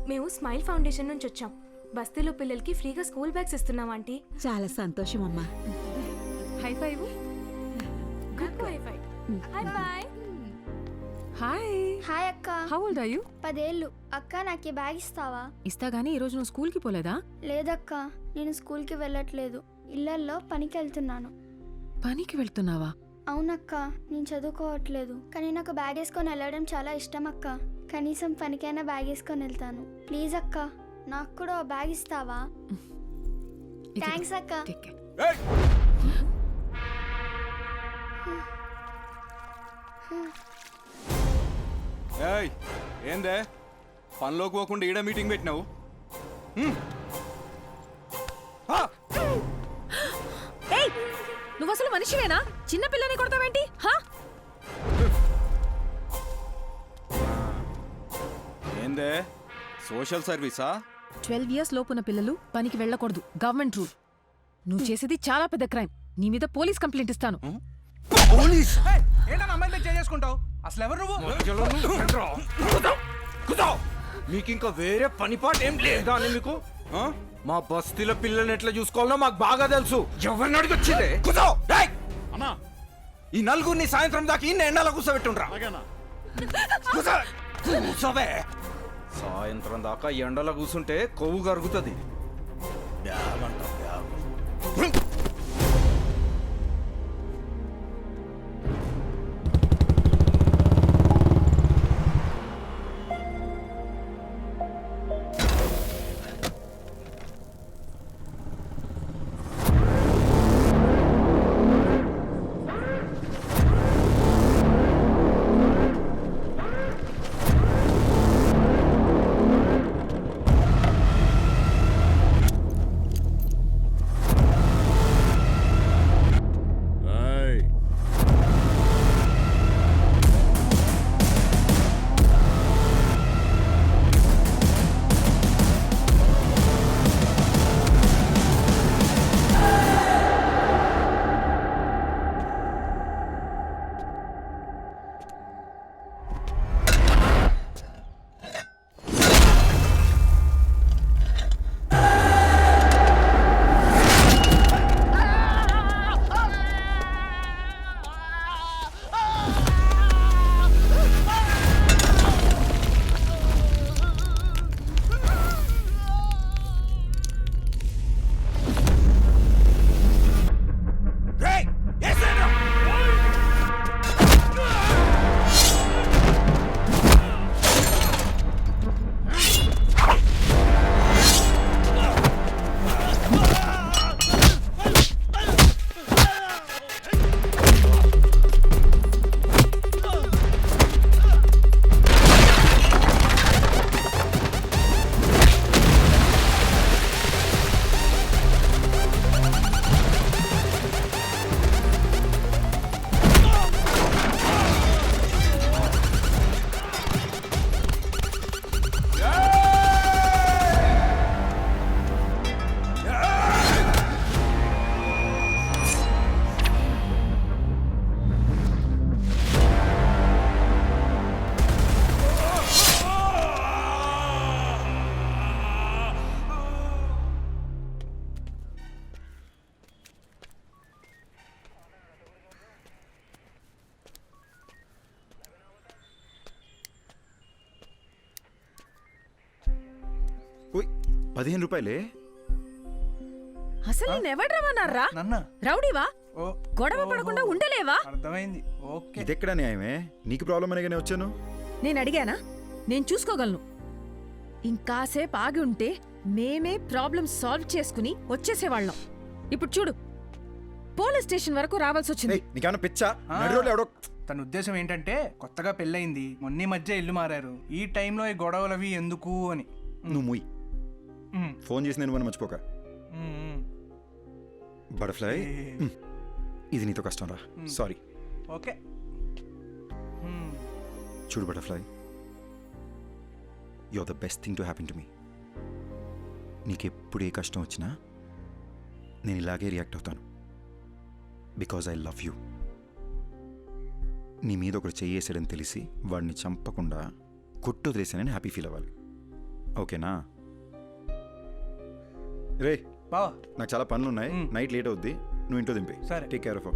మేము smile foundation నుంచి వచ్చాం. బస్తీలో పిల్లలకి ఫ్రీగా స్కూల్ బ్యాగ్స్ ఇస్తున్నాం ఆంటీ. చాలా సంతోషం అమ్మా. High five. Good high five. Hi bye. Hi. Hi అక్క. How old are you? 10 ఏళ్ళు. అక్క నాకు ఈ బ్యాగ్ ఇస్తావా? ఇస్తా గానీ ఈ రోజు నువ్వు స్కూల్ కి పోలేదా? లేదక్క, నేను స్కూల్కి వెళ్ళట్లేదు, ఇళ్లల్లో పనికి వెళ్తున్నాను. పనికి వెళ్తున్నావా? అవునక్క, నేను చదువుకోవట్లేదు, కానీ నాకు బ్యాగ్ వేసుకొని వెళ్ళడం చాలా ఇష్టం అక్క. కనీసం పనికైనా బ్యాగ్ వేసుకొని వెళ్తాను. ప్లీజ్ అక్క, నాకు కూడా ఓ బ్యాగ్ ఇస్తావా? థ్యాంక్స్ అక్క. ఏందే పనిలోకి పోకుండా ఈడ మీటింగ్ పెట్టినావు? నువ్వు అసలు మనిషివేనా? చిన్న పిల్లని కొడతావేంటి? ఏందే సోషల్ సర్వీసా? 12 years లోపున్న పిల్లలు పనికి వెళ్ళకూడదు, గవర్నమెంట్ రూల్. నువ్వు చేసేది చాలా పెద్ద క్రైమ్. నీ మీద పోలీస్ కంప్లైంట్ ఇస్తాను. పోలీస్? ఏంటన్నా అమ్మాయితో చేసుకుంటావు? అసలు ఎవరు నువ్వు? మీకు ఇంకా వేరే పనిపాటు ఏం లేదా అని మీకు? మా బస్తీల పిల్లల్ని ఎట్లా చూసుకోవాలో మాకు బాగా తెలుసు. ఎవరిని అడిగి వచ్చిందే? ఈ నలుగురిని సాయంత్రం దాకా ఇన్ని ఎండాల కూర్చోబెట్టుండ్రా. కూర్చోవే. సాయంత్రం దాకా ఎండలో కూర్చుంటే కొవ్వు కరుగుతుంది. ₹15. అసలు నేను ఎవరు రమ్మన్నారా? రౌడీవా? గొడవ పడకుండా ఉండలేవా? అర్థమైంది. ఓకే, ఇదెక్కడ న్యాయమే? నీకు ప్రాబ్లం అనేగానే వచ్చాను. నేను అడిగానా? నేను చూసుకోగలను. ఇంకాసేపు ఆగి ఉంటే మేమే ప్రాబ్లం సాల్వ్ చేసుకుని వచ్చేసేవాళ్ళం. ఇప్పుడు చూడు, పోలీస్ స్టేషన్ వరకు రావాల్సి వచ్చింది. నీకేమన్నా పిచ్చా? నడిరోడ్లో ఎవడో తన ఉద్దేశం ఏంటంటే కొత్తగా పెళ్ళయింది, మొన్న మధ్య ఇల్లు మారారు, ఈ టైంలో ఈ గొడవలు అవి ఎందుకు అని. నువ్వు ముయ్. ఫోన్ చేసి నేను మర్చిపోక. బటర్ఫ్లై, ఇది నీతో కష్టం రా. సారీ. ఓకే. చూడు butterfly, you are the best thing to happen to me. నీకెప్పుడు ఏ కష్టం వచ్చినా నేను ఇలాగే రియాక్ట్ అవుతాను. Because I love you. నీ మీద ఒకడు చెయ్యేసాడని తెలిసి వాడిని చంపకుండా కొట్టు వదిలేసానని హ్యాపీ ఫీల్ అవ్వాలి. ఓకేనా? రే, బావా నాకు చాలా పనులు ఉన్నాయి. మ్. నైట్ లేట్ అవుద్ది, నువ్వు ఇంట్లో దింపి. సరే. Take care of.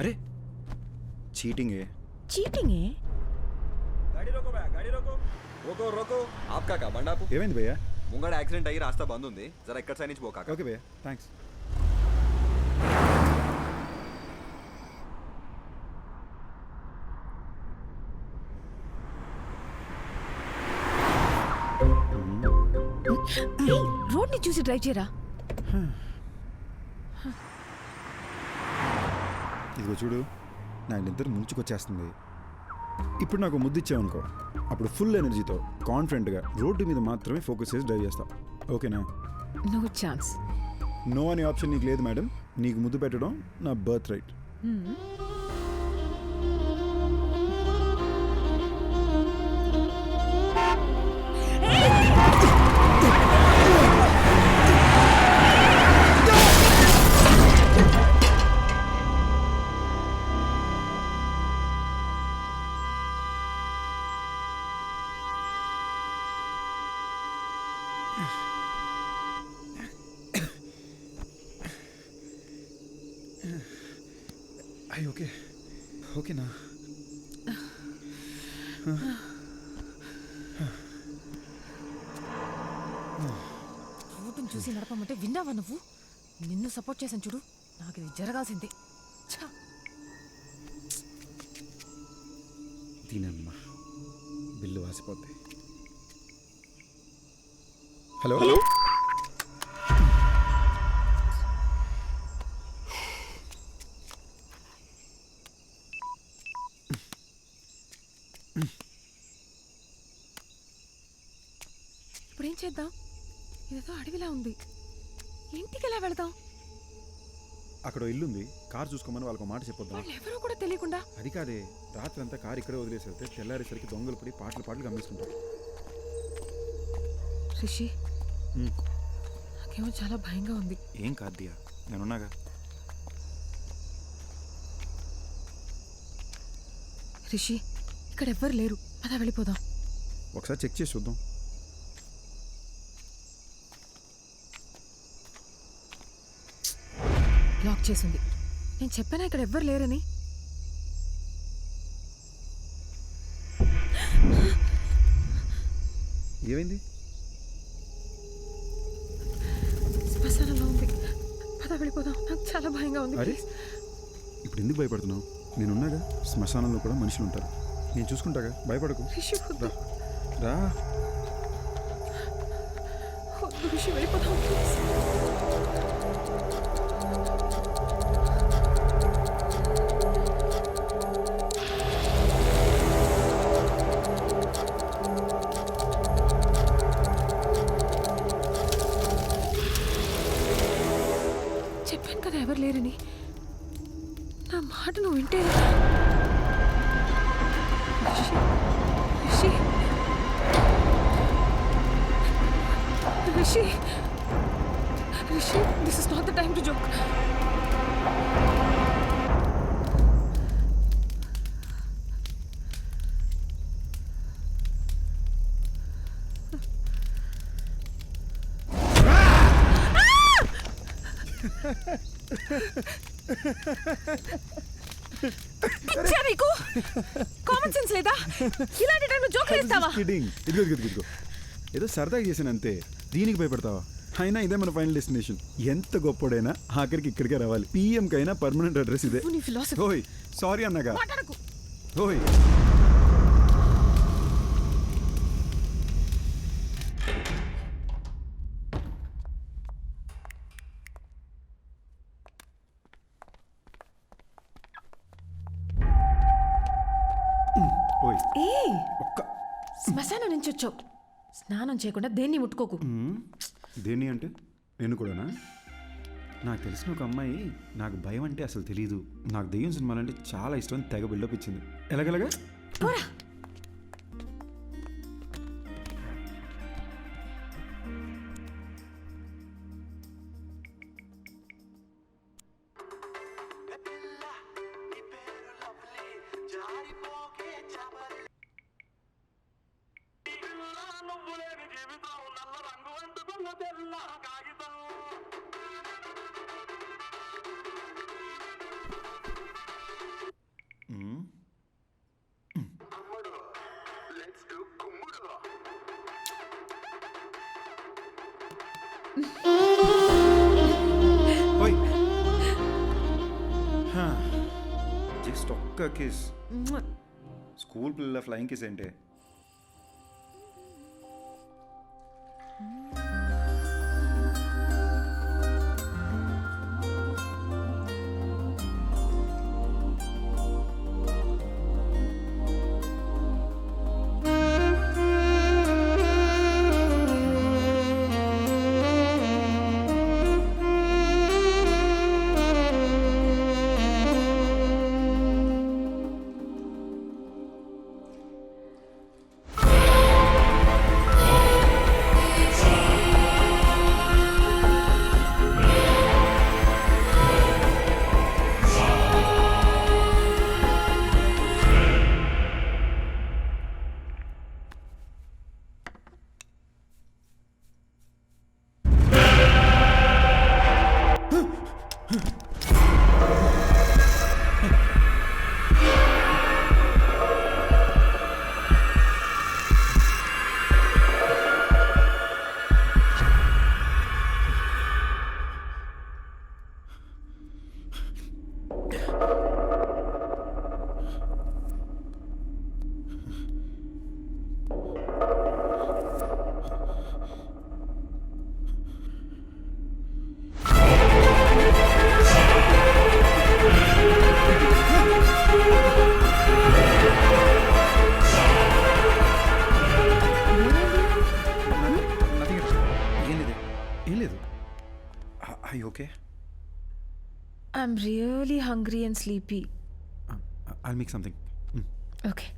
అరే, చీటింగే. చీటింగే? गाड़ी रोको भैया, गाड़ी रोको. रोको रोको. आपका क्या बंडा आपको? ఏమైంది భయ్యా? ముంగడ యాక్సిడెంట్ అయ్యి రాస్తా బంద్ ఉంది. జరా ఇక్కడ సైడ్ నుంచి పోకా. ఓకే భయ్యా, థ్యాంక్స్. రోడ్ని చూసి డ్రైవ్ చేయరా. ఇదిగో చూడు, నా నిద్ర ముంచుకొచ్చేస్తుంది. ఇప్పుడు నాకు ముద్దు ఇచ్చావనుకో, అప్పుడు ఫుల్ ఎనర్జీతో కాన్ఫిడెంట్గా రోడ్డు మీద మాత్రమే ఫోకస్ చేసి డ్రైవ్ చేస్తావు. ఓకేనా? No chance. నో అనే ఆప్షన్ నీకు లేదు మేడం. నీకు ముద్దు పెట్టడం నా బర్త్ రైట్. అయ్యి ఓకే, ఓకేనా? రోడ్డుని చూసి నడపమంటే విన్నావా నువ్వు? నిన్ను సపోర్ట్ చేశాను చూడు, నాకు ఇది జరగాల్సిందే. ఛా! దీనమ్మా, బిల్లు వాసిపోద్ది. హలో, ఇప్పుడు ఏం చేద్దాం? ఇదేదో అడవిలా ఉంది, ఇంటికి ఎలా వెళదాం? అక్కడ ఇల్లుంది, కారు చూసుకోమని వాళ్ళకి మాట చెప్పొద్దాం. వాళ్ళు ఎవరో కూడా తెలియకుండా. అది కాదే, రాత్రి అంతా కారు ఇక్కడే వదిలేసి వెళ్తే తెల్లారేసరికి దొంగలు పడి పాటలు గమనిస్తుంటారు. రిషి, మ్. నాకేమో చాలా భయంగా ఉంది. ఏం కాదు దియా, నేనున్నాగా. రిషి, ఇక్కడ ఎవ్వరు లేరు, పద వెళ్ళిపోదాం. ఒకసారి చెక్ చేసి చూద్దాం. లాక్ చేసింది. నేను చెప్పానా ఇక్కడ ఎవ్వరు లేరని? ఏమైంది? శ్మశానంలో ఉంది, పద వెళ్ళిపోదాం. నాకు చాలా భయంగా ఉంది. అరే, ఇప్పుడు ఎందుకు భయపడుతున్నావు? నేనున్నాగా. శ్మశానంలో కూడా మనుషులు ఉంటారు, నేను చూసుకుంటాగా, భయపడకు. రిషి, వద్దు. రా. వద్దు రిషి, వెళ్ళిపోదాం ప్లీజ్. చెప్పాను కదా ఎవరు లేరని. నా మాట నువ్వు వింటే Rishi Rishi Rishi this is not the time to joke. పిచ్చా నీకు? కామన్ సెన్స్ లేదా? ఇలాంటి టైంలో జోకులు వేస్తావా? కిడింగ్. ఇదిగో ఏదో సరదాగా చేసాను అంతే, దీనికి భయపడతావా? అయినా ఇదే మన ఫైనల్ డెస్టినేషన్. ఎంత గొప్పోడైనా ఆఖరికి ఇక్కడికే రావాలి. పిఎం కైనా పర్మనెంట్ అడ్రస్ ఇదే. నీ ఫిలాసఫీ ఓయ్ సారీ అన్నగా. మాట్లాడకు. ఓయ్ ఓయ్ ఏయ్, ఒక్క శ్మశానం నుంచి వచ్చావు. స్నానం చేయకుండా దేన్ని ముట్టుకోకు. దేన్ని అంటే నేను కూడానా? నాకు తెలిసిన ఒక అమ్మాయి నాకు భయం అంటే అసలు తెలీదు, నాకు దెయ్యం సినిమాలంటే చాలా ఇష్టం అని తెగ బిల్డప్ ఇచ్చింది. ఎలాగెలాగా? పోరా. ఓయ్ జస్ట్ ఒక్క కిస్. స్కూల్ పిల్లల ఫ్లయింగ్ కిస్ ఏంటే? I'm really hungry and sleepy. I'll make something. Okay.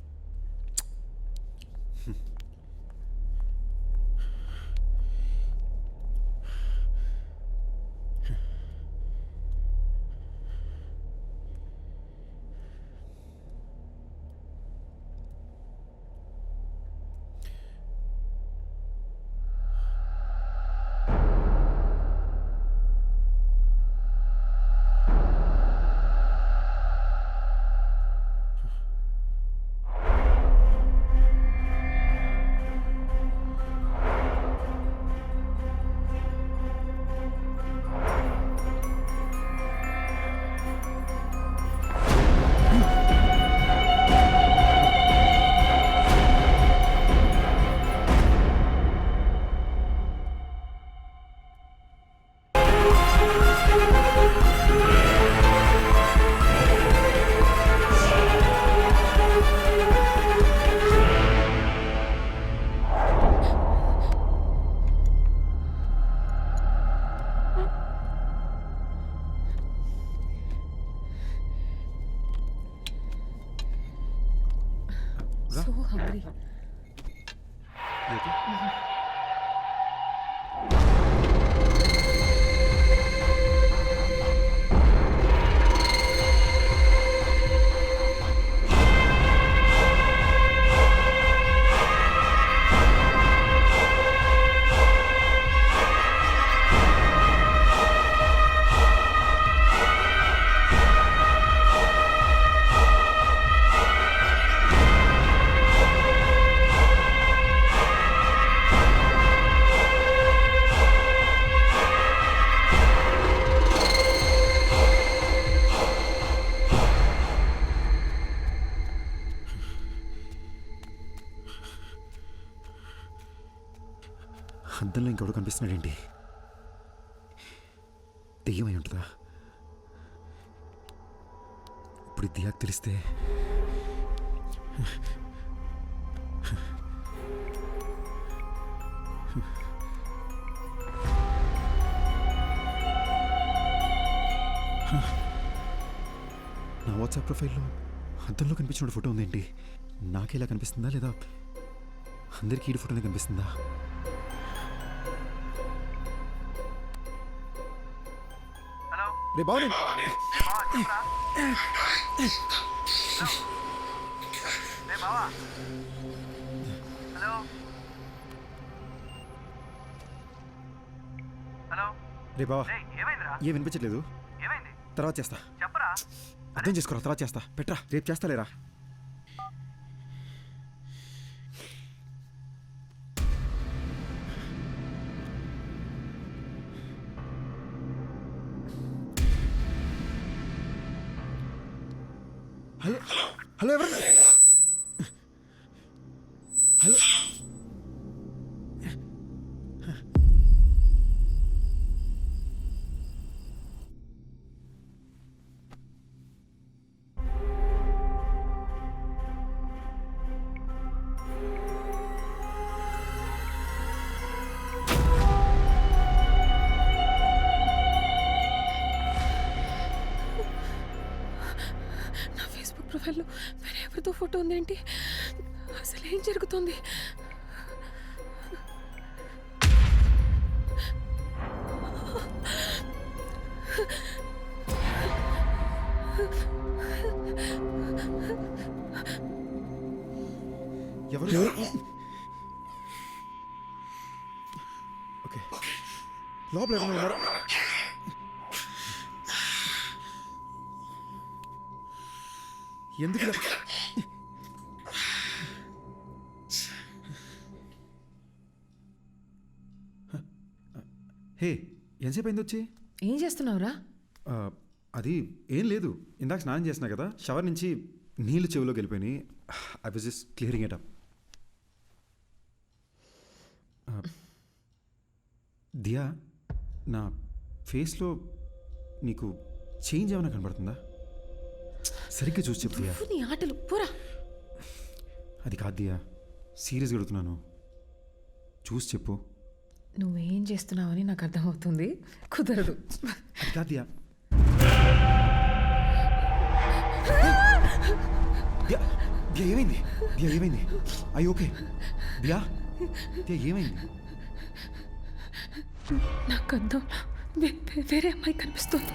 Sorry. Okay అద్దంలో ఇంకెవడు కనిపిస్తున్నాడేంటి? దెయ్యమై ఉంటుందా? ఇప్పుడు దియాకు తెలిస్తే నా వాట్సాప్ ప్రొఫైల్లో అద్దంలో కనిపించిన ఫోటో ఉందేంటి? నాకేలా కనిపిస్తుందా లేదా అందరికీ ఈ ఫోటోనే కనిపిస్తుందా? రే బాగుంది. రే బావా ఏ వినిపించట్లేదు. తర్వాత చేస్తా. అర్థం చేసుకోరా, తర్వాత చేస్తా. పెట్రా, రేపు చేస్తా లేరా. హలో హలో ఎవరు? హలో ప్రొఫైల్లో వేరే ఎవరితో ఫోటో ఉందేంటి? అసలు ఏం జరుగుతుంది? ఎవరు? ఓకే, లోపల ఎవరైనా ఉన్నారా? ఎందుకు హే, ఎంతసేపు అయింది వచ్చి? ఏం చేస్తున్నావురా? అది ఏం లేదు, ఇందాక స్నానం చేసినా కదా, షవర్ నుంచి నీళ్ళు చెవిలోకి వెళ్ళిపోయినాయి. I was just clearing it up. Diya, నా ఫేస్లో నీకు చేంజ్ ఏమైనా కనబడుతుందా? సరిగ్గా చూసి చెప్పు దియా. నీ ఆటలు పోరా. అది కాదు దియా, సీరియస్గా అడుగుతున్నాను, చూసి చెప్పు. నువ్వేం చేస్తున్నావని నాకు అర్థమవుతుంది, కుదరదు. అది కాదు దియా. దియా, దియా ఏమైంది? దియా ఏమైంది? అయ్యి ఓకే దియా, దియా ఏమైంది? నాకు అర్థం, వేరే అమ్మాయి కనిపిస్తుంది.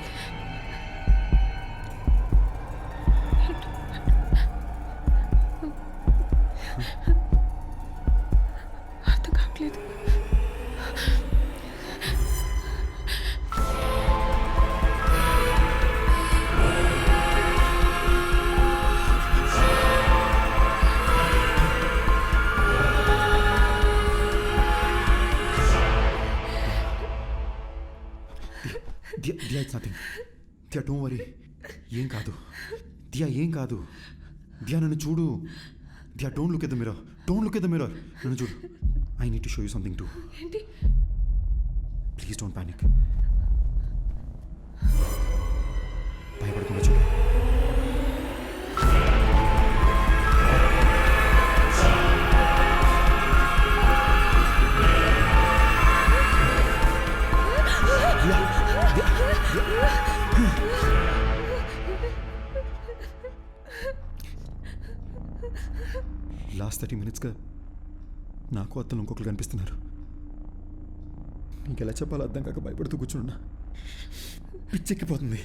అర్థం కావట్లేదు. Diya, it's nothing. Diya don't worry, ఏం కాదు. దియా ఏం కాదు. దియా నన్ను చూడు. Diya don't look at the mirror, don't look at the mirror. నన్ను చూడు. I need to show you something too. ఏంటి? Please don't panic. భయపడకుండా చూడు. లాస్ట్ లాస్ట్ 30 minutesగా నాకు అత్తలు ఇంకొకరు కనిపిస్తున్నారు. నీకు ఎలా చెప్పాలో అర్థం కాక భయపడుతూ కూర్చున్నా. పిచ్చెక్కిపోతుంది.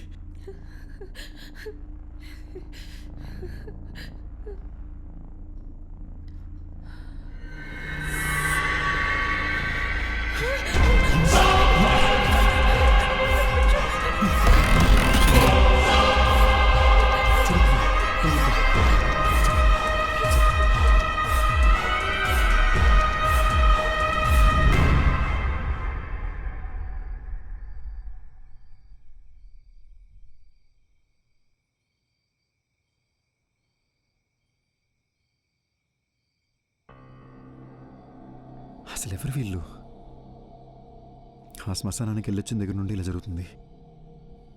అసలు ఎవరు వీళ్ళు? ఆ శ్మశానానికి వెళ్ళొచ్చిన దగ్గర నుండి ఇలా జరుగుతుంది.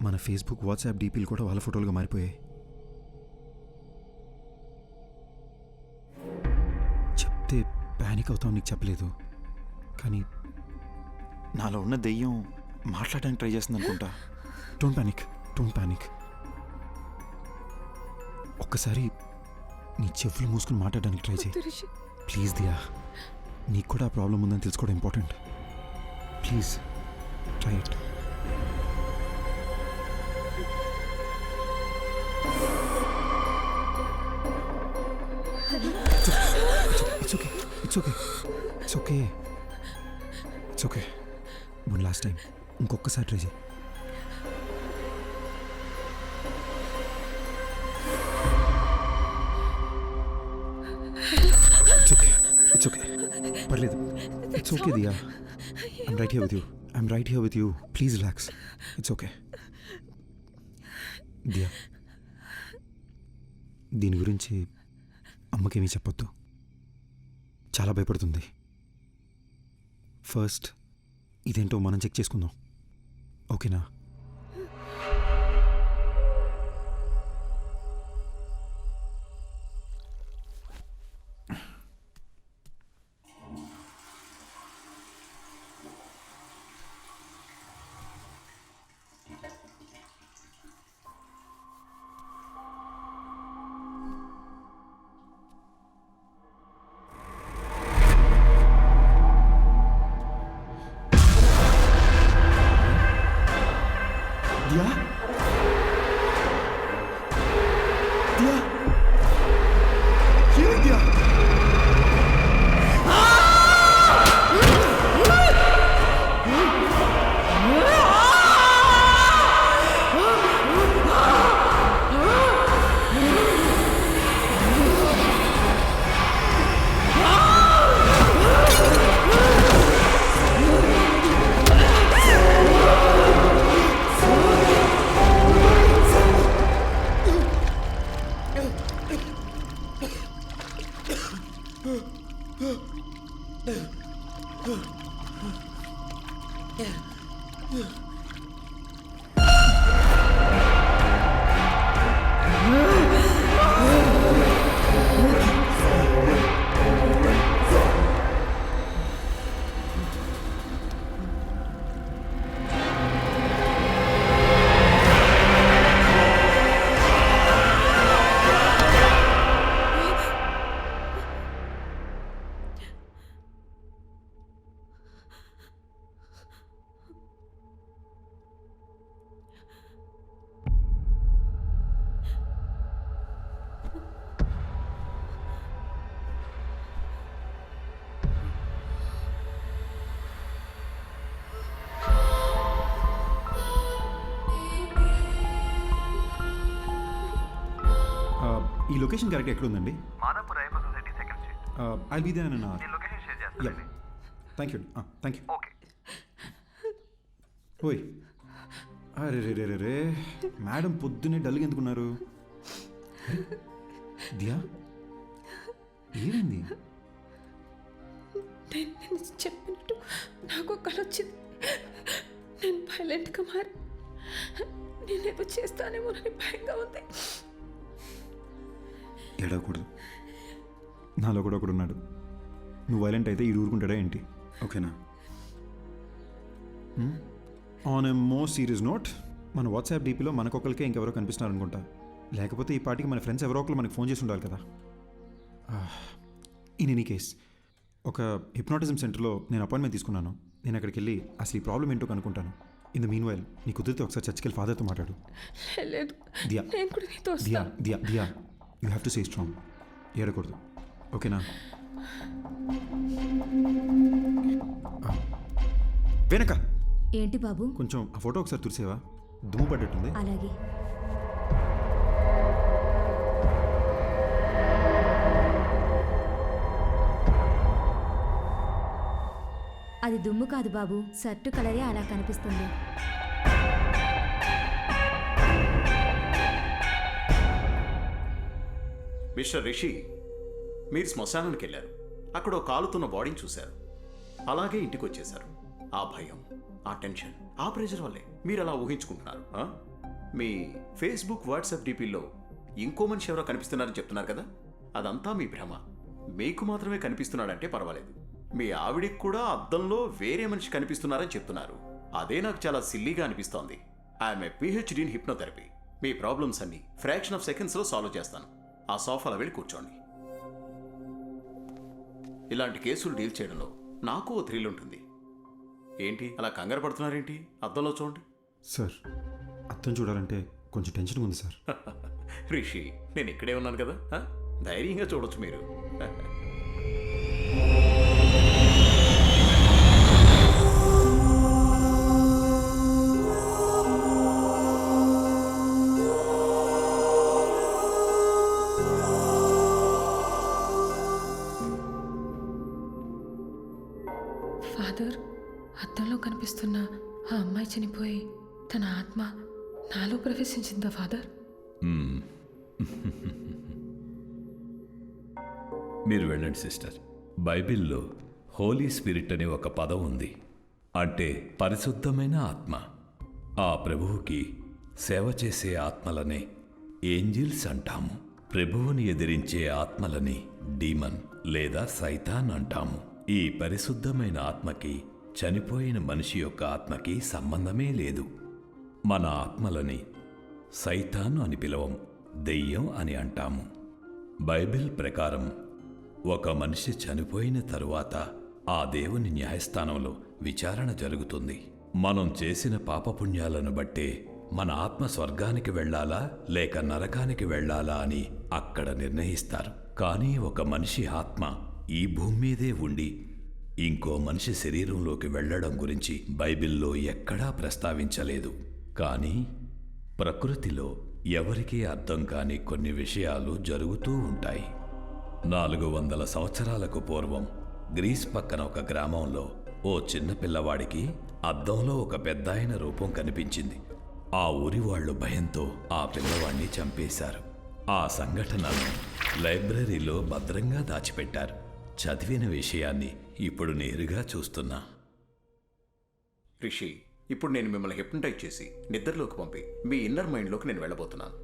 మన ఫేస్బుక్, వాట్సాప్ డీపీలు కూడా వాళ్ళ ఫోటోలుగా మారిపోయాయి. చెప్తే ప్యానిక్ అవుతాం, నీకు చెప్పలేదు. కానీ నాలో ఉన్న దెయ్యం మాట్లాడడానికి ట్రై చేస్తుంది అనుకుంటా. Don't panic. ఒక్కసారి నీ చెవులు మూసుకుని మాట్లాడడానికి ట్రై చేయి ప్లీజ్. దియా, నీకు కూడా ఆ ప్రాబ్లం ఉందని తెలుసుకోవడం important. Please try it. It's okay. One last time ఇంకొకసారి ట్రై చేయి. It's okay. పర్లేదు. It's okay Diya. I'm right here with you. Please relax. It's okay. Diya, దీని గురించి అమ్మకేమీ చెప్పొద్దు. చాలా భయపడుతుంది. ఫస్ట్ ఇదేంటో మనం చెక్ చేసుకుందాం, ఓకేనా? దియా, ఏమైంది దియా? ఈ లొకేషన్ కరెక్ట్ ఎక్కడ ఉందండి? Madhapur Ayyappa society second street. I'll be there in an hour. నేను లొకేషన్ షేర్ చేస్తాను. Thank you. ఓకే. ఓయ్, అరే రే రే రే, మేడం పొద్దున్నే డల్గా ఎందుకున్నారు? దియా, ఏమైంది? నేను చెప్పినట్టు నాకు కళ వచ్చింది. నేను వైలెంట్గా మారి నేనేదో చేస్తానేమోనని భయంగా ఉంది. ఏడవకూడదు. నాలో కూడా ఒకడు ఉన్నాడు. నువ్వు వైలెంట్ అయితే ఈడు ఊరుకుంటాడా ఏంటి? ఓకేనా? On a more serious note, మన వాట్సాప్ డీపీలో మనకొకరికే ఇంకెవరో కనిపిస్తున్నారు అనుకుంటా. లేకపోతే ఈ పార్టీకి మన ఫ్రెండ్స్ ఎవరో ఒకరు మనకి ఫోన్ చేసి ఉండాలి కదా. ఇన్ ఎనీ కేస్ ఒక హిప్నాటిజం సెంటర్లో నేను అపాయింట్మెంట్ తీసుకున్నాను. నేను అక్కడికి వెళ్ళి అసలు ఈ ప్రాబ్లం ఏంటో కనుక్కుంటాను. ఇన్ ద మీన్ వైల్ నీ కుదిరితే ఒకసారి చర్చికి వెళ్ళి ఫాదర్తో మాట్లాడు. లేదు దియా నేను కూడా నీతో దియా వస్తా. Diya Diya you have to stay strong. ఏడకూడదు, ఓకేనా? వెనక ఏంటి బాబు? కొంచెం ఆ ఫోటో ఒకసారి తుడిసేవా? దుమ్ము పడ్డట్టుంది. అలాగే. అది దుమ్ము కాదు బాబు, షర్టు కలరే అలా కనిపిస్తుంది. మిస్టర్ రిషి, మీరు శ్మశానానికి వెళ్ళారు. అక్కడ ఓ కాలుతున్న బాడీని చూశారు. అలాగే ఇంటికి వచ్చేశారు. ఆ భయం, ఆ టెన్షన్, ఆ ప్రెషర్ వల్లే మీరు అలా ఊహించుకుంటున్నారు. మీ ఫేస్బుక్, వాట్సాప్ డీపీల్లో ఇంకో మనిషి ఎవరో కనిపిస్తున్నారని చెప్తున్నారు కదా, అదంతా మీ భ్రమ. మీకు మాత్రమే కనిపిస్తున్నాడంటే పర్వాలేదు, మీ ఆవిడికి కూడా అద్దంలో వేరే మనిషి కనిపిస్తున్నారని చెప్తున్నారు. అదే నాకు చాలా సిల్లీగా అనిపిస్తోంది. I'm a PhD in hypnotherapy. Me problems అన్ని ఫ్రాక్షన్ ఆఫ్ సెకండ్స్లో సాల్వ్ చేస్తాను. ఆ సోఫాలో వెళ్ళి కూర్చోండి. ఇలాంటి కేసులు డీల్ చేయడంలో నాకు ఓ థ్రిల్ ఉంటుంది. ఏంటి అలా కంగారు పడుతున్నారేంటి? అద్దంలో చూడండి. సార్, అర్థం చూడాలంటే కొంచెం టెన్షన్ ఉంది సార్. రిషి, నేను ఇక్కడే ఉన్నాను కదా, ధైర్యంగా చూడొచ్చు మీరు. ఫాదర్, అద్దంలో కనిపిస్తున్న ఆ అమ్మాయి చనిపోయి తన ఆత్మ నాలో ప్రవేశించిందా ఫాదర్? మీరు వెళ్ళండి సిస్టర్. బైబిల్లో హోలీ స్పిరిట్ అనే ఒక పదం ఉంది, అంటే పరిశుద్ధమైన ఆత్మ. ఆ ప్రభువుకి సేవ చేసే ఆత్మలనే ఏంజిల్స్ అంటాము. ప్రభువుని ఎదిరించే ఆత్మలని డీమన్ లేదా సైతాన్ అంటాము. ఈ పరిశుద్ధమైన ఆత్మకి చనిపోయిన మనిషి యొక్క ఆత్మకి సంబంధమే లేదు. మన ఆత్మలని సైతాను అని పిలవం, దెయ్యం అని అంటాము. బైబిల్ ప్రకారం ఒక మనిషి చనిపోయిన తరువాత ఆ దేవుని న్యాయస్థానంలో విచారణ జరుగుతుంది. మనం చేసిన పాపపుణ్యాలను బట్టే మన ఆత్మ స్వర్గానికి వెళ్ళాలా లేక నరకానికి వెళ్ళాలా అని అక్కడ నిర్ణయిస్తారు. కానీ ఒక మనిషి ఆత్మ ఈ భూమి మీదే ఉండి ఇంకో మనిషి శరీరంలోకి వెళ్ళడం గురించి బైబిల్లో ఎక్కడా ప్రస్తావించలేదు. కానీ ప్రకృతిలో ఎవరికీ అర్థం కాని కొన్ని విషయాలు జరుగుతూ ఉంటాయి. 400 సంవత్సరాలకు పూర్వం గ్రీస్ పక్కన ఒక గ్రామంలో ఓ చిన్న పిల్లవాడికి అద్దంలో ఒక పెద్దాయన రూపం కనిపించింది. ఆ ఊరి వాళ్ళు భయంతో ఆ పిల్లవాడిని చంపేశారు. ఆ సంఘటనను లైబ్రరీలో భద్రంగా దాచిపెట్టారు. చదివిన విషయాన్ని ఇప్పుడు నేరుగా చూస్తున్నా. రిషి, ఇప్పుడు నేను మిమ్మల్ని హిప్నటైజ్ చేసి నిద్రలోకి పంపి మీ ఇన్నర్ మైండ్లోకి నేను వెళ్ళబోతున్నాను.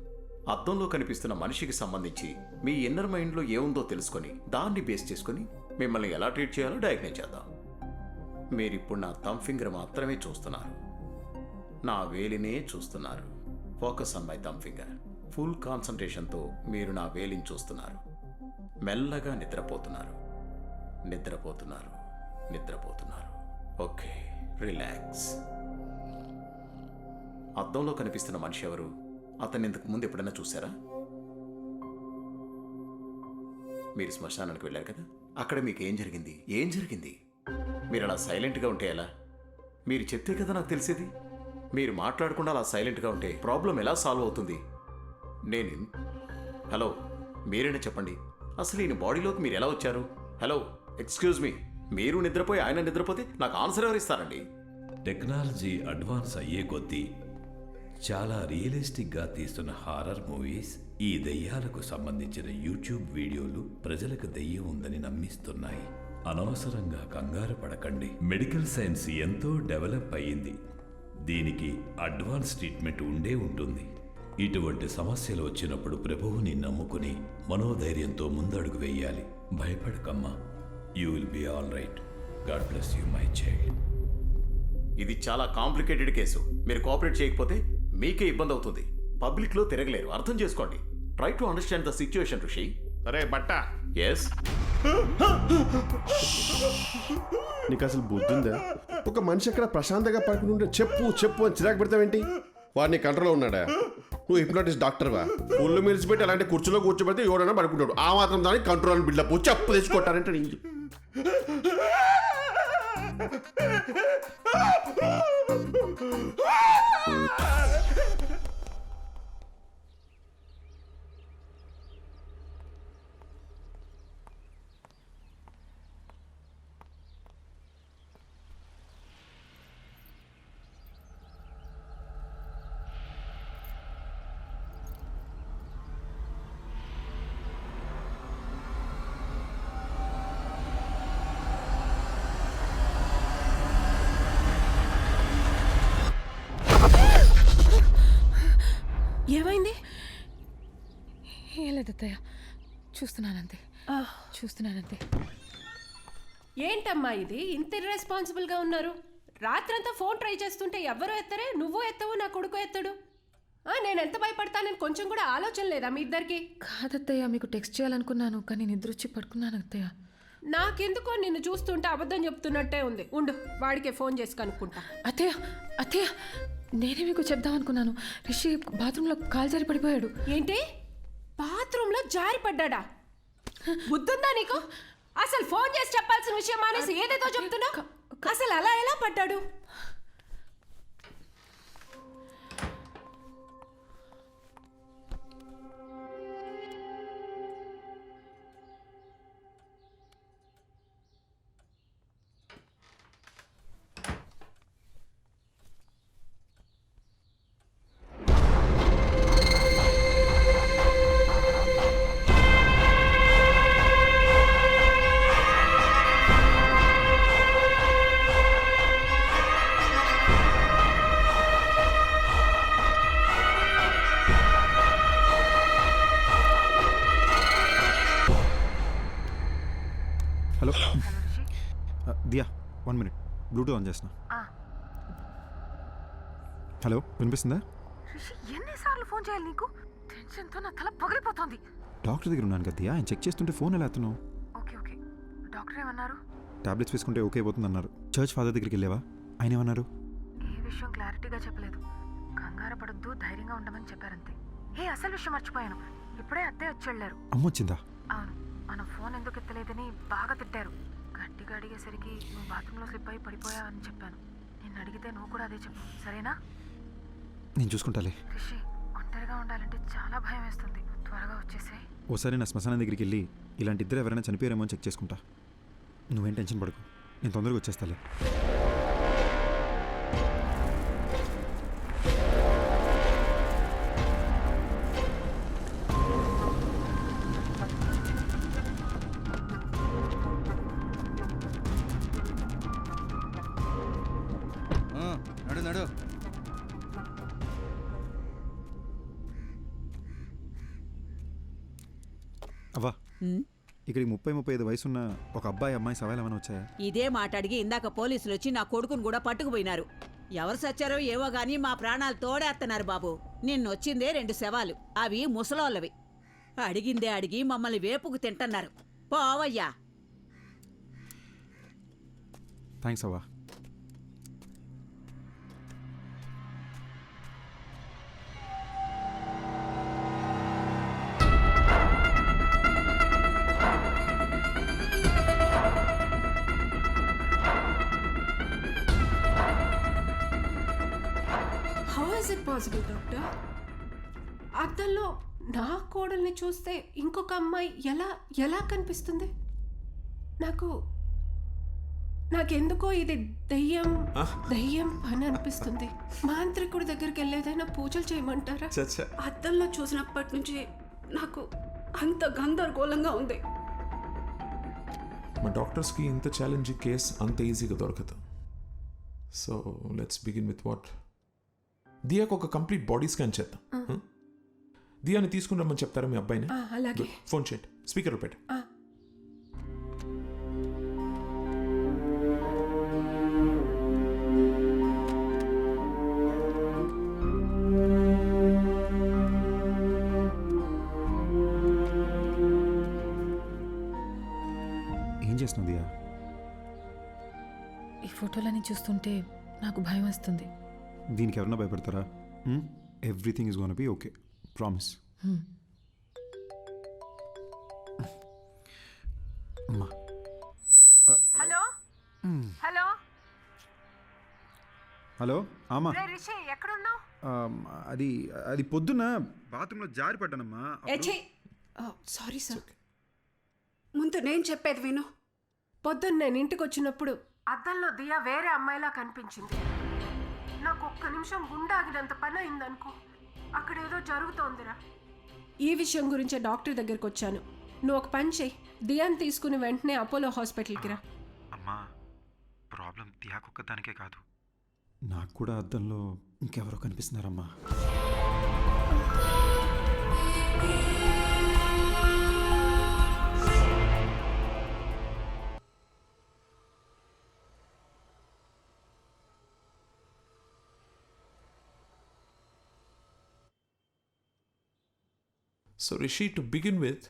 అద్దంలో కనిపిస్తున్న మనిషికి సంబంధించి మీ ఇన్నర్ మైండ్లో ఏముందో తెలుసుకొని దాన్ని బేస్ చేసుకొని మిమ్మల్ని ఎలా ట్రీట్ చేయాలో డయాగ్నైజ్ చేద్దాం. మీరిప్పుడు నా థంబ్ ఫింగర్ మాత్రమే చూస్తున్నారు, నా వేలినే చూస్తున్నారు. Focus on my thumb finger. Full కాన్సంట్రేషన్తో మీరు నా వేలిని చూస్తున్నారు. మెల్లగా నిద్రపోతున్నారు, నిద్రపోతున్నారు, నిద్రపోతున్నారు. Okay, relax. అద్దంలో కనిపిస్తున్న మనిషి ఎవరు? అతన్ని ఇంతకు ముందు ఎప్పుడైనా చూసారా? మీరు శ్మశానానికి వెళ్ళారు కదా, అక్కడ మీకు ఏం జరిగింది? ఏం జరిగింది? మీరు అలా సైలెంట్గా ఉంటే ఎలా? మీరు చెప్తే కదా నాకు తెలిసేది. మీరు మాట్లాడకుండా అలా సైలెంట్గా ఉంటే ప్రాబ్లం ఎలా సాల్వ్ అవుతుంది? హలో, మీరైనా చెప్పండి, అసలు ఈయన బాడీలోకి మీరు ఎలా వచ్చారు? హలో, ఎక్స్క్యూజ్ మీ, మీరు నిద్రపోయి ఆయన నిద్రపోతే నాకు ఆన్సర్ ఎవరు ఇస్తారండి? టెక్నాలజీ అడ్వాన్స్ అయ్యే కొద్దీ చాలా రియలిస్టిక్గా తీస్తున్న హారర్ మూవీస్, ఈ దెయ్యాలకు సంబంధించిన యూట్యూబ్ వీడియోలు ప్రజలకు దెయ్యం ఉందని నమ్మిస్తున్నాయి. అనవసరంగా కంగారు పడకండి. మెడికల్ సైన్స్ ఎంతో డెవలప్ అయ్యింది. దీనికి అడ్వాన్స్ ట్రీట్మెంట్ ఉండే ఉంటుంది. ఇటువంటి సమస్యలు వచ్చినప్పుడు ప్రభువుని నమ్ముకుని మనోధైర్యంతో ముందడుగు వేయాలి. భయపడకమ్మా, you will be all right. God bless you my child. ఇది చాలా కాంప్లికేటెడ్ కేసు. మీరు కోఆపరేట్ చేయకపోతే మీకే ఇబ్బంది అవుతుంది. పబ్లిక్లో తిరగలేరు, అర్థం చేసుకోండి. Try to understand the situation ఋషి. అరే బట్ట, ఎస్ నీకు అసలు బుద్ధి ఉందా? ఒక మనిషి అక్కడ ప్రశాంతంగా పడుకుని ఉంటే చెప్పు చెప్పు అని చిరాకు పెడతావేంటి? వాడిని కంట్రోల్లో ఉన్నాడా? నువ్వు హిప్నాటిస్ట్ డాక్టర్వా? ఒళ్ళు మెలిసిపెట్టి అలాంటి కుర్చీలో కూర్చోబెడితే ఎవరైనా పడుకుంటాడు. ఆ మాత్రం దానికి కంట్రోల్ బిల్డప్ చెప్పు తెచ్చుకుంటారంటే నీ ఏమైంది? ఏం లేదు అత్తయ్య, చూస్తున్నానంతే. ఏంటమ్మా ఇది ఇంత ఇర్రెస్పాన్సిబుల్గా ఉన్నారు? రాత్రంతా ఫోన్ ట్రై చేస్తుంటే ఎవ్వరూ ఎత్తరే, నువ్వు ఎత్తవు, నా కొడుకు ఎత్తడు. నేను ఎంత భయపడతానని కొంచెం కూడా ఆలోచన లేదా మీ ఇద్దరికి? కాదత్తయ్య, మీకు టెక్స్ట్ చేయాలనుకున్నాను కానీ నిద్రొచ్చి పడుకున్నాను అత్తయ్య. నాకెందుకో నిన్ను చూస్తుంటే అబద్ధం చెప్తున్నట్టే ఉంది. ఉండు, వాడికే ఫోన్ చేసి కనుక్కుంటా. అత్తయ్య నేనే మీకు చెప్దామనుకున్నాను. రిషి బాత్రూంలో కాలు జారి పడిపోయాడు. ఏంటి? బాత్రూంలో జారి పడ్డాడా? బుద్ధుందా నీకు? అసలు ఫోన్ చేసి చెప్పాల్సిన విషయం మానేసి ఏదేదో చెప్తున్నా. అసలు అలా ఎలా పడ్డాడు? Hello Diya, 1 minute, bluetooth on చేసిన. హలో, వినిపిస్తుందా? ఎన్నిసార్లు ఫోన్ చేయాలి నీకు? టెన్షన్తో నా తల పగిలిపోతుంది. డాక్టర్ దగ్గర ఉన్నాను కదా దియా, ఆయన చెక్ చేస్తుంటే ఫోన్ ఎలా ఎత్తున్నావు? ఓకే, డాక్టర్ ఏమన్నారు? టాబ్లెట్స్ వేసుకుంటే ఓకే అయిపోతుంది అన్నారు. చర్చ్ ఫాదర్ దగ్గరికి వెళ్ళావా? ఆయన ఏమన్నారు? ఏ విషయం క్లారిటీగా చెప్పలేదు. కంగారు పడొద్దు, ధైర్యంగా ఉండమని చెప్పారంతే. అసలు విషయం మర్చిపోయాను. ఇప్పుడే అత్తయ్య వచ్చి వెళ్ళారు. అమ్మొచ్చిందా? అవును, మనం ఫోన్ ఎందుకు ఎత్తలేదని బాగా తిట్టారు. గట్టిగా అడిగేసరికి నువ్వు బాత్రూంలో స్లిప్ అయి పడిపోయావని చెప్పాను. నిన్ను అడిగితే నువ్వు కూడా అదే చెప్పు, సరేనా? నేను చూసుకుంటాలే. రిషి, ఒంటరిగా ఉండాలంటే చాలా భయం వేస్తుంది. త్వరగా వచ్చేసే. ఓసారి నా శ్మశానం దగ్గరికి వెళ్ళి ఇలాంటి ఇద్దరు ఎవరైనా చనిపోయారేమో అని చెక్ చేసుకుంటా. నువ్వేం టెన్షన్ పడకు, నేను తొందరగా వచ్చేస్తాలే. నడు అవ్వా, ఇక్కడికి 30-35 వయసున్న ఒక అబ్బాయి అమ్మాయి సవాలు ఏమైనా వచ్చాయా? ఇదే మాట అడిగి ఇందాక పోలీసులు వచ్చి నా కొడుకును కూడా పట్టుకుపోయినారు. ఎవరు సచ్చారో ఏవో గాని మా ప్రాణాలు తోడేస్తున్నారు బాబు. నిన్నొచ్చిందే 2 శవాలు, అవి ముసలోళ్ళవి. అడిగిందే అడిగి మమ్మల్ని వేపుకు తింటున్నారు. పోవయ్యా. థ్యాంక్స్ అవ్వా. How is it possible doctor? అద్దంలో నా కోడల్ని చూస్తే ఇంకొక అమ్మాయి ఎలా కనిపిస్తుంది? నాకెందుకో ఇది దయ్యం పని అనిపిస్తుంది. మాంత్రికుడి దగ్గరికి వెళ్ళేదైనా పూజలు చేయమంటారా? అద్దంలో చూసినప్పటి నుంచి నాకు అంత గందరగోళంగా ఉంది. మా డాక్టర్స్కి ఇంత ఛాలెంజింగ్ కేస్ అంత ఈజీగా దొరకదు. So let's begin with what. దియాకు ఒక కంప్లీట్ బాడీ స్కాన్ చేద్దాం. దియాని తీసుకుని రమ్మని చెప్తారా మీ అబ్బాయిని? అలాగే. ఫోన్ చేయండి, స్పీకర్లో పెట్టు. చేస్తున్నావు దియా? ఈ ఫోటోలని చూస్తుంటే నాకు భయం వస్తుంది. దీనికి ఎవరన్నా భయపడతారా? Everything is gonna be okay, promise. అమ్మా. హలో హలో హలో ఆమా. రిషి ఎక్కడున్నావు? అది అది పొద్దున్న బాత్రూంలో జారి పడ్డానమ్మా. Sorry sir. ముందు నేను చెప్పేది విను. పొద్దున్న నేను ఇంటికి వచ్చినప్పుడు అద్దంలో దియా వేరే అమ్మాయిలా కనిపించింది. నాకు ఒక్క నిమిషం గుండె ఆగినంత పని అయిందనుకో. అక్కడ ఏదో జరుగుతోందిరా. ఈ విషయం గురించే డాక్టర్ దగ్గరికి వచ్చాను. నువ్వు ఒక పని చెయ్యి, దియాని తీసుకుని వెంటనే అపోలో హాస్పిటల్కి రా. అమ్మా, ప్రాబ్లం దియాకొక్కదానికే కాదు, నాకు కూడా అద్దంలో ఇంకెవరో కనిపిస్తున్నారమ్మా. So Rishi, to begin with,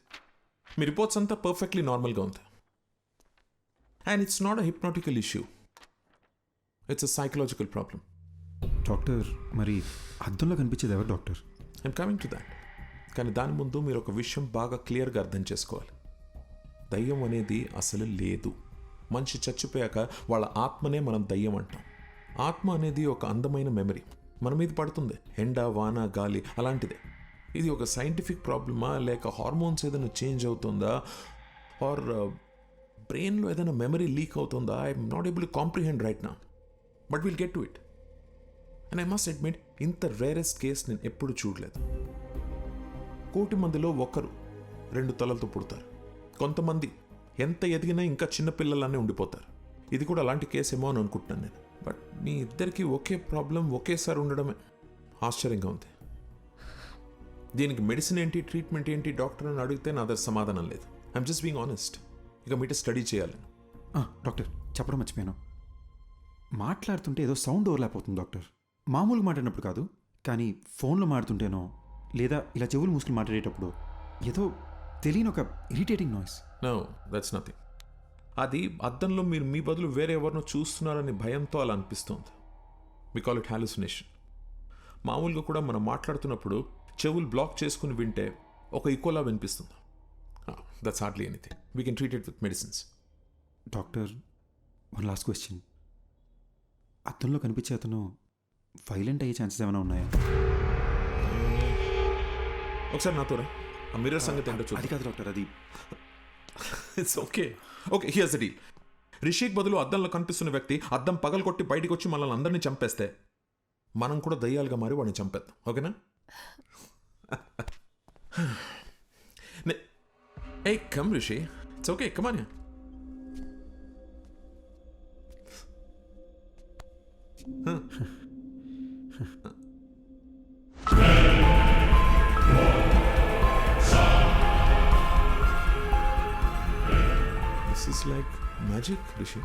మీ రిపోర్ట్స్ అంతా పర్ఫెక్ట్లీ నార్మల్గా ఉంది. And it's not a hypnotical issue, it's a psychological problem. Doctor, మరి అద్దంలో కనిపించేది ఎవరు doctor? I'm coming to that. కానీ దాని ముందు మీరు ఒక విషయం బాగా క్లియర్గా అర్థం చేసుకోవాలి. దయ్యం అనేది అసలు లేదు. మనిషి చచ్చిపోయాక వాళ్ళ ఆత్మనే మనం దయ్యం అంటాం. ఆత్మ అనేది ఒక అందమైన మెమరీ, మన మీద పడుతుంది, ఎండ, వాన, గాలి అలాంటిదే. ఇది ఒక సైంటిఫిక్ ప్రాబ్లమా, లేక హార్మోన్స్ ఏదైనా చేంజ్ అవుతుందా, ఆర్ బ్రెయిన్లో ఏదైనా మెమరీ లీక్ అవుతుందా? I'm not able to comprehend right now, but will get to it. And I must admit, ఇంత రేరెస్ట్ కేస్ నేను ఎప్పుడు చూడలేదు. 1,000,000 మందిలో ఒకరు 2 తలలతో పుడతారు. కొంతమంది ఎంత ఎదిగినా ఇంకా చిన్నపిల్లలానే ఉండిపోతారు. ఇది కూడా అలాంటి కేసు ఏమో అని అనుకుంటున్నాను నేను. బట్ మీ ఇద్దరికి ఒకే ప్రాబ్లం ఒకేసారి ఉండడమే ఆశ్చర్యంగా ఉంది. దీనికి మెడిసిన్ ఏంటి, ట్రీట్మెంట్ ఏంటి డాక్టర్ అని అడిగితే నా దగ్గర సమాధానం లేదు. I'm just being honest. ఇక మీట స్టడీ చేయాలి. డాక్టర్, చెప్పడం మర్చిపోయాను. మాట్లాడుతుంటే ఏదో సౌండ్ ఓవర్లాప్ అవుతుంది డాక్టర్. మామూలుగా మాట్లాడినప్పుడు కాదు, కానీ ఫోన్లో మాట్లాడుతుంటేనో లేదా ఇలా చెవులు మూసుకుని మాట్లాడేటప్పుడు ఏదో తెలియని ఒక irritating noise. No, that's nothing. అది అద్దంలో మీరు మీ బదులు వేరే ఎవరినో చూస్తున్నారని భయంతో అలా అనిపిస్తుంది. We call it hallucination. మామూలుగా కూడా మనం మాట్లాడుతున్నప్పుడు చెవులు బ్లాక్ చేసుకుని వింటే ఒక ఈకోలా వినిపిస్తుంది. That's hardly anything. We can treat it with medicines. Doctor, one last question. అద్దంలో కనిపించే అతను వైలెంట్ అయ్యే ఛాన్సెస్ ఏమైనా ఉన్నాయా? ఒకసారి నాతో రా. ఆ మిర్రర్ సంగతి ఏంటో చూడు. అది కాదు డాక్టర్, అది it's okay. Okay, here's the deal. Rishik బదులు అద్దంలో కనిపిస్తున్న వ్యక్తి అద్దం పగలు కొట్టి బయటికి వచ్చి మనల్ని అందరినీ చంపేస్తే మనం కూడా దయ్యాలుగా మారి వాడిని చంపేద్దాం. ఓకేనా? Hey, come Rishi. It's okay, come on here. This is like magic, Rishi.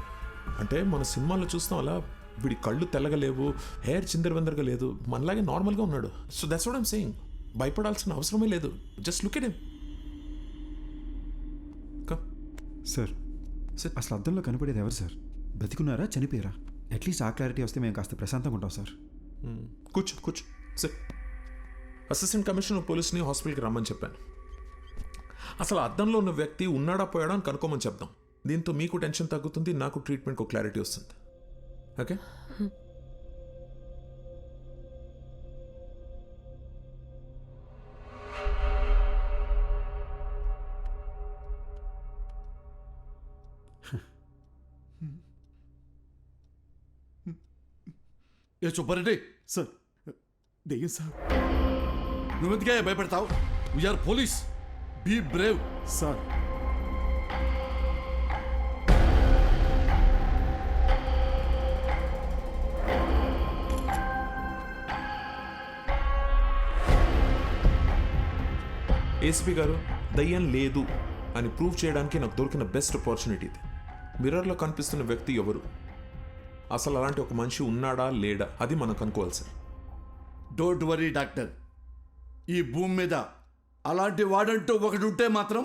అంటే మన సినిమాల్లో చూస్తాం అలా వీడి కళ్ళు తెల్లగలేవు, హెయిర్ చిందరవందరగా లేదు, మనలాగే నార్మల్గా ఉన్నాడు. So that's what I'm saying. భయపడాల్సిన అవసరమే లేదు. Just look at him. Sir, అసలు అద్దంలో కనపడేది ఎవరు సార్? బతికున్నారా, చనిపోయారా? అట్లీస్ట్ ఆ క్లారిటీ వస్తే మేము కాస్త ప్రశాంతంగా ఉంటాం సార్. కూర్చో కూర్చో సార్. అసిస్టెంట్ కమిషనర్ పోలీస్ని హాస్పిటల్కి రమ్మని చెప్పాను. అసలు అద్దంలో ఉన్న వ్యక్తి ఉన్నాడా పోయాడా అని కనుక్కోమని చెప్దాం. దీంతో మీకు టెన్షన్ తగ్గుతుంది, నాకు ట్రీట్మెంట్కి ఒక క్లారిటీ వస్తుంది. ఓకే? ఏ సుబ్బారెడ్డి సార్, దెయ్యం సార్. నువ్వెందుకే భయపెడతావు? We're police, be brave. Sir, ACP గారు, దయ్యం లేదు అని ప్రూవ్ చేయడానికి నాకు దొరికిన బెస్ట్ ఆపర్చునిటీ ఇది. మిర్రర్లో కనిపిస్తున్న వ్యక్తి ఎవరు, అసలు అలాంటి ఒక మనిషి ఉన్నాడా లేడా, అది మనం కనుక్కోవాలి సార్. డోంట్ వరీ డాక్టర్, ఈ భూమి మీద అలాంటి వాడంటూ ఒకటి ఉంటే మాత్రం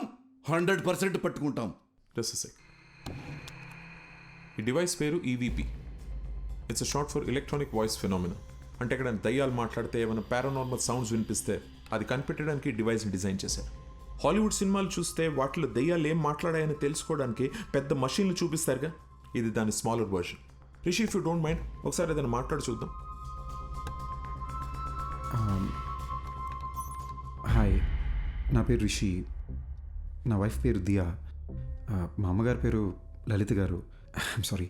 100% పట్టుకుంటాం. Just second. ఈ డివైస్ పేరు EVP. It's short for electronic voice phenomena. అంటే ఇక్కడ దయ్యాలు మాట్లాడితే ఏమైనా పారానార్మల్ సౌండ్స్ వినిపిస్తే అది కనిపెట్టడానికి ఈ డివైస్ని డిజైన్ చేశారు. హాలీవుడ్ సినిమాలు చూస్తే వాటిలో దయ్యాలు ఏం మాట్లాడాయని తెలుసుకోవడానికి పెద్ద మషీన్లు చూపిస్తారుగా, ఇది దాని smaller version. Rishi, if you don't mind ఒకసారి ఏదైనా మాట్లాడి చూద్దాం. హాయ్, నా పేరు రిషి. నా వైఫ్ పేరు దియా. మా అమ్మగారి పేరు లలిత గారు. I'm sorry,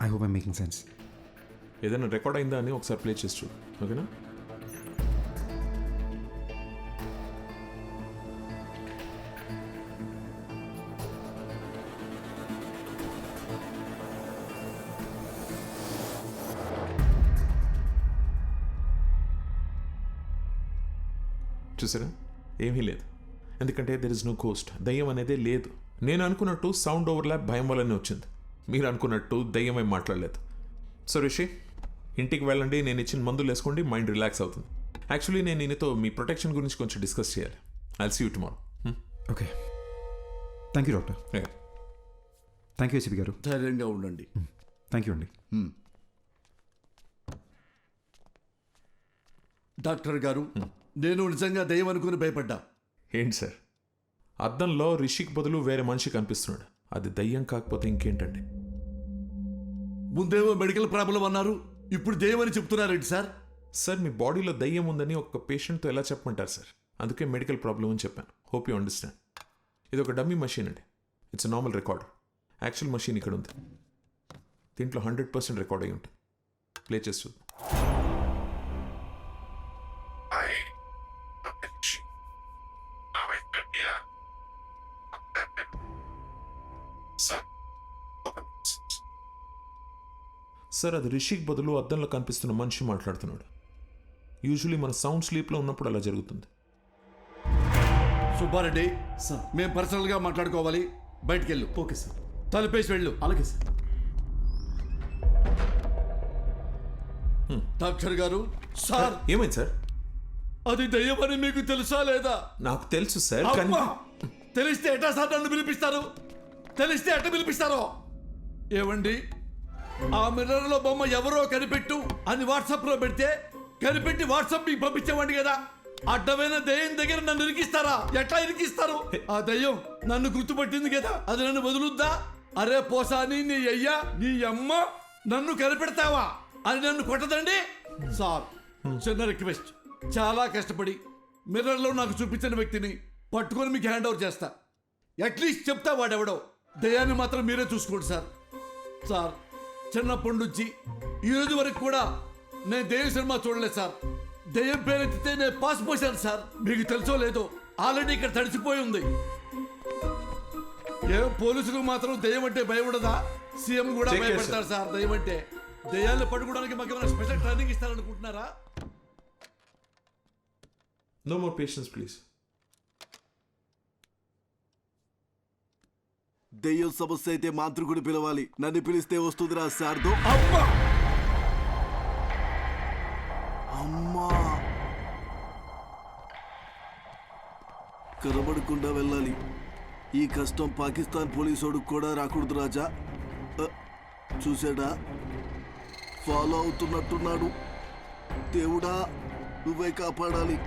I hope I'm making sense. ఏదైనా రికార్డ్ అయిందా అని ఒకసారి ప్లే చేసి చూడు, ఓకేనా? చూసారా, ఏమీ లేదు. ఎందుకంటే దెర్ ఇస్ నో గోస్ట్. దయ్యం అనేదే లేదు. నేను అనుకున్నట్టు సౌండ్ ఓవర్లాప్ భయం వల్లనే వచ్చింది. మీరు అనుకున్నట్టు దయ్యమై మాట్లాడలేదు. సో రిషి, ఇంటికి వెళ్ళండి, నేను ఇచ్చిన మందులు వేసుకోండి, మైండ్ రిలాక్స్ అవుతుంది. యాక్చువల్లీ నేను నీతో మీ ప్రొటెక్షన్ గురించి కొంచెం డిస్కస్ చేయాలి. I'll see you tomorrow. Okay, thank you doctor. Thank you ACP గారు. ధైర్యంగా ఉండండి. థ్యాంక్ యూ అండి. డాక్టర్ గారు, నేను నిజంగా దయ్యం అనుకుని భయపడ్డా. ఏంటి సార్, అద్దంలో రిషికి బదులు వేరే మనిషి కనిపిస్తున్నాడు. అది దయ్యం కాకపోతే ఇంకేంటండి? ముందేమో మెడికల్ ప్రాబ్లం అన్నారు, ఇప్పుడు దయ్యం అని చెప్తున్నారేంటి సార్? సార్, మీ బాడీలో దయ్యం ఉందని ఒక పేషెంట్తో ఎలా చెప్పమంటారు సార్? అందుకే మెడికల్ ప్రాబ్లం అని చెప్పాను. Hope you understand. ఇది ఒక డమ్మీ మషీన్ అండి. It's normal recorder. Actual machine ఇక్కడ ఉంది. దీంట్లో 100% రికార్డ్ అయి ఉంటుంది. ప్లే చేసి చూద్దాం. సార్, అది రిషిక్ బదులు అద్దంలో కనిపిస్తున్న మనిషి మాట్లాడుతున్నాడు. యూజువలీ మన సౌండ్ స్లీప్లో ఉన్నప్పుడు అలా జరుగుతుంది. సుబ్బారెడ్డి సార్, మేము పర్సనల్గా మాట్లాడుకోవాలి, బయటికి వెళ్ళు. Okay sir. తలుపేసి వెళ్ళు. అలాగే సార్. డాక్టర్ గారు. సార్, ఏమైంది సార్? అది దయ్యమని మీకు తెలుసా లేదా? నాకు తెలుసు సార్, కానీ తెలిస్తే ఎట్టా సార్ నన్ను పిలిపిస్తారు? తెలిస్తే ఎట్ట పిలిపిస్తారో? ఏమండి, ఆ మిర్రర్లో బొమ్మ ఎవరో కనిపెట్టు అని వాట్సాప్లో పెడితే కనిపెట్టి వాట్సాప్ మీకు పంపించేవాడి కదా. అడ్డమైన దయ్యం దగ్గర నన్ను ఇరికిస్తారా? ఎట్లా ఇరికిస్తారు? ఆ దయ్యం నన్ను గుర్తుపట్టింది కదా, అది నన్ను వదులుద్దా? అరే పోసాని, నీ అయ్యా నీ అమ్మ నన్ను కనిపెడతావా అని నన్ను కొట్టదండి. సార్, చిన్న రిక్వెస్ట్, చాలా కష్టపడి మిర్రర్లో నాకు చూపించిన వ్యక్తిని పట్టుకొని మీకు హ్యాండ్ ఓవర్ చేస్తా. అట్లీస్ట్ చెప్తా వాడెవడో. దయ్యాన్ని మాత్రం మీరే చూసుకోండి సార్. సార్, చిన్నప్పటి నుంచి ఈ రోజు వరకు కూడా నేను దెయ్యం సినిమా చూడలేదు సార్. దెయ్యం పేరెత్తితే నేను పాస్ పోసాను సార్. మీకు తెలుసో లేదో, ఆల్రెడీ ఇక్కడ తడిసిపోయి ఉంది. ఏ పోలీసులకు మాత్రం దెయ్యం అంటే భయం ఉండదా? సీఎం కూడా భయపడతారు సార్ దెయ్యం అంటే. దెయ్యాలను పట్టుకోవడానికి మాకు ఏమైనా స్పెషల్ ట్రైనింగ్ ఇస్తారనుకుంటున్నారా? No more patience please. దెయ్యం సమస్య అయితే మాంత్రికుడు పిలవాలి. నన్ను పిలిస్తే వస్తుందిరా శారదో. అమ్మా, కనబడకుండా వెళ్ళాలి. ఈ కష్టం పాకిస్తాన్ పోలీసోడు కూడా రాకూడదు రాజా. చూసాడా, ఫాలో అవుతున్నట్టున్నాడు. దేవుడా, నువ్వే కాపాడాలి.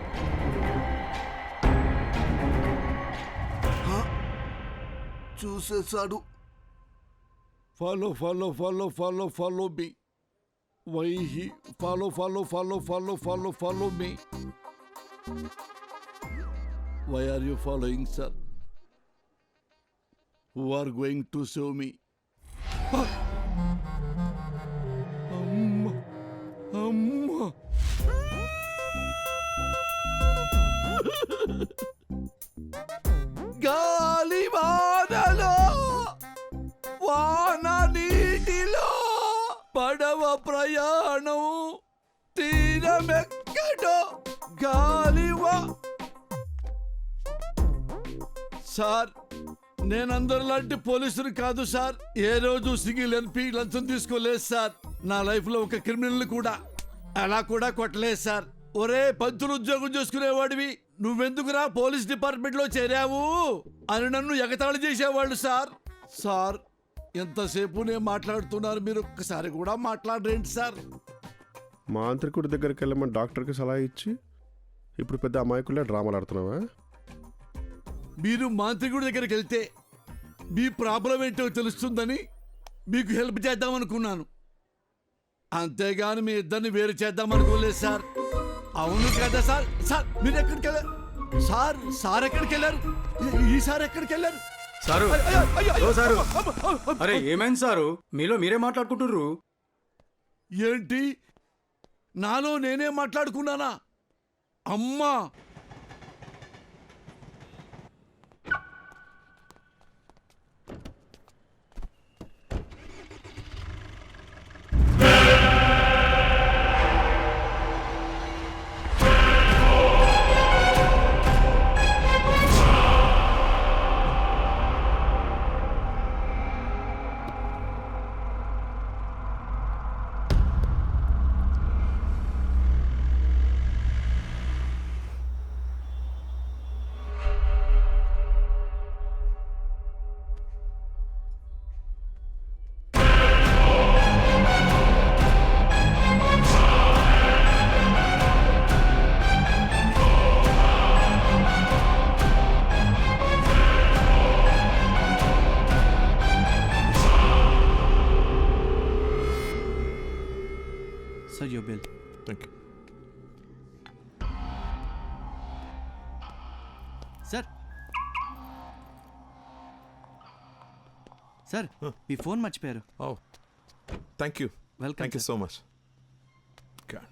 చూసేశాడు. Follow follow follow follow follow me. Why he follow follow follow follow follow follow me. Why are you following sir? Who are going to save me? అమ్మ అమ్మ, గాలి వానలో వాన నీటిలో పడవ ప్రయాణం తీరమెక్కడో గాలివా. సార్, నేనందరిలాంటి పోలీసులు కాదు సార్. ఏ రోజు సింగిల్ ఎన్పి లంచం తీసుకోలేదు సార్. నా లైఫ్లో ఒక క్రిమినల్ కూడా అలా కూడా కొట్టలేదు సార్. ఒరే, పంతులు ఉద్యోగం చేసుకునేవాడివి, నువ్వెందుకురా పోలీస్ డిపార్ట్మెంట్లో చేరావు అని నన్ను ఎగతాళి చేసేవాళ్ళు సార్. సార్, ఎంతసేపు నేను మాట్లాడుతున్నారు, మీరు ఒక్కసారి కూడా మాట్లాడరేంటి సార్? మాంత్రికుడి దగ్గరికి వెళ్ళమని డాక్టర్కి సలహా ఇచ్చి ఇప్పుడు పెద్ద అమాయకులే డ్రామాలు ఆడుతున్నావా? మీరు మాంత్రికుడి దగ్గరికి వెళ్తే మీ ప్రాబ్లం ఏంటో తెలుస్తుందని మీకు హెల్ప్ చేద్దాం అనుకున్నాను, అంతేగాని మీ ఇద్దరిని వేరు చేద్దాం అనుకోలేదు సార్. అవును కదా సార్? సార్ మీరు ఎక్కడికి వెళ్ళారు సార్? సార్ ఎక్కడికి వెళ్ళారు? ఈసారి ఎక్కడికి వెళ్ళారు సారు? అయ్యో, అయ్యో, అయ్యో. ఓ సారు, అరే ఏమైంది సారు? మీలో మీరే మాట్లాడుకుంటుర్రు. ఏంటి, నాలో నేనే మాట్లాడుకున్నానా? అమ్మా, Sir, your bill. Thank you. Sir me phone మర్చిపోయారు. Oh, thank you. Welcome, Thank you sir. so much. God.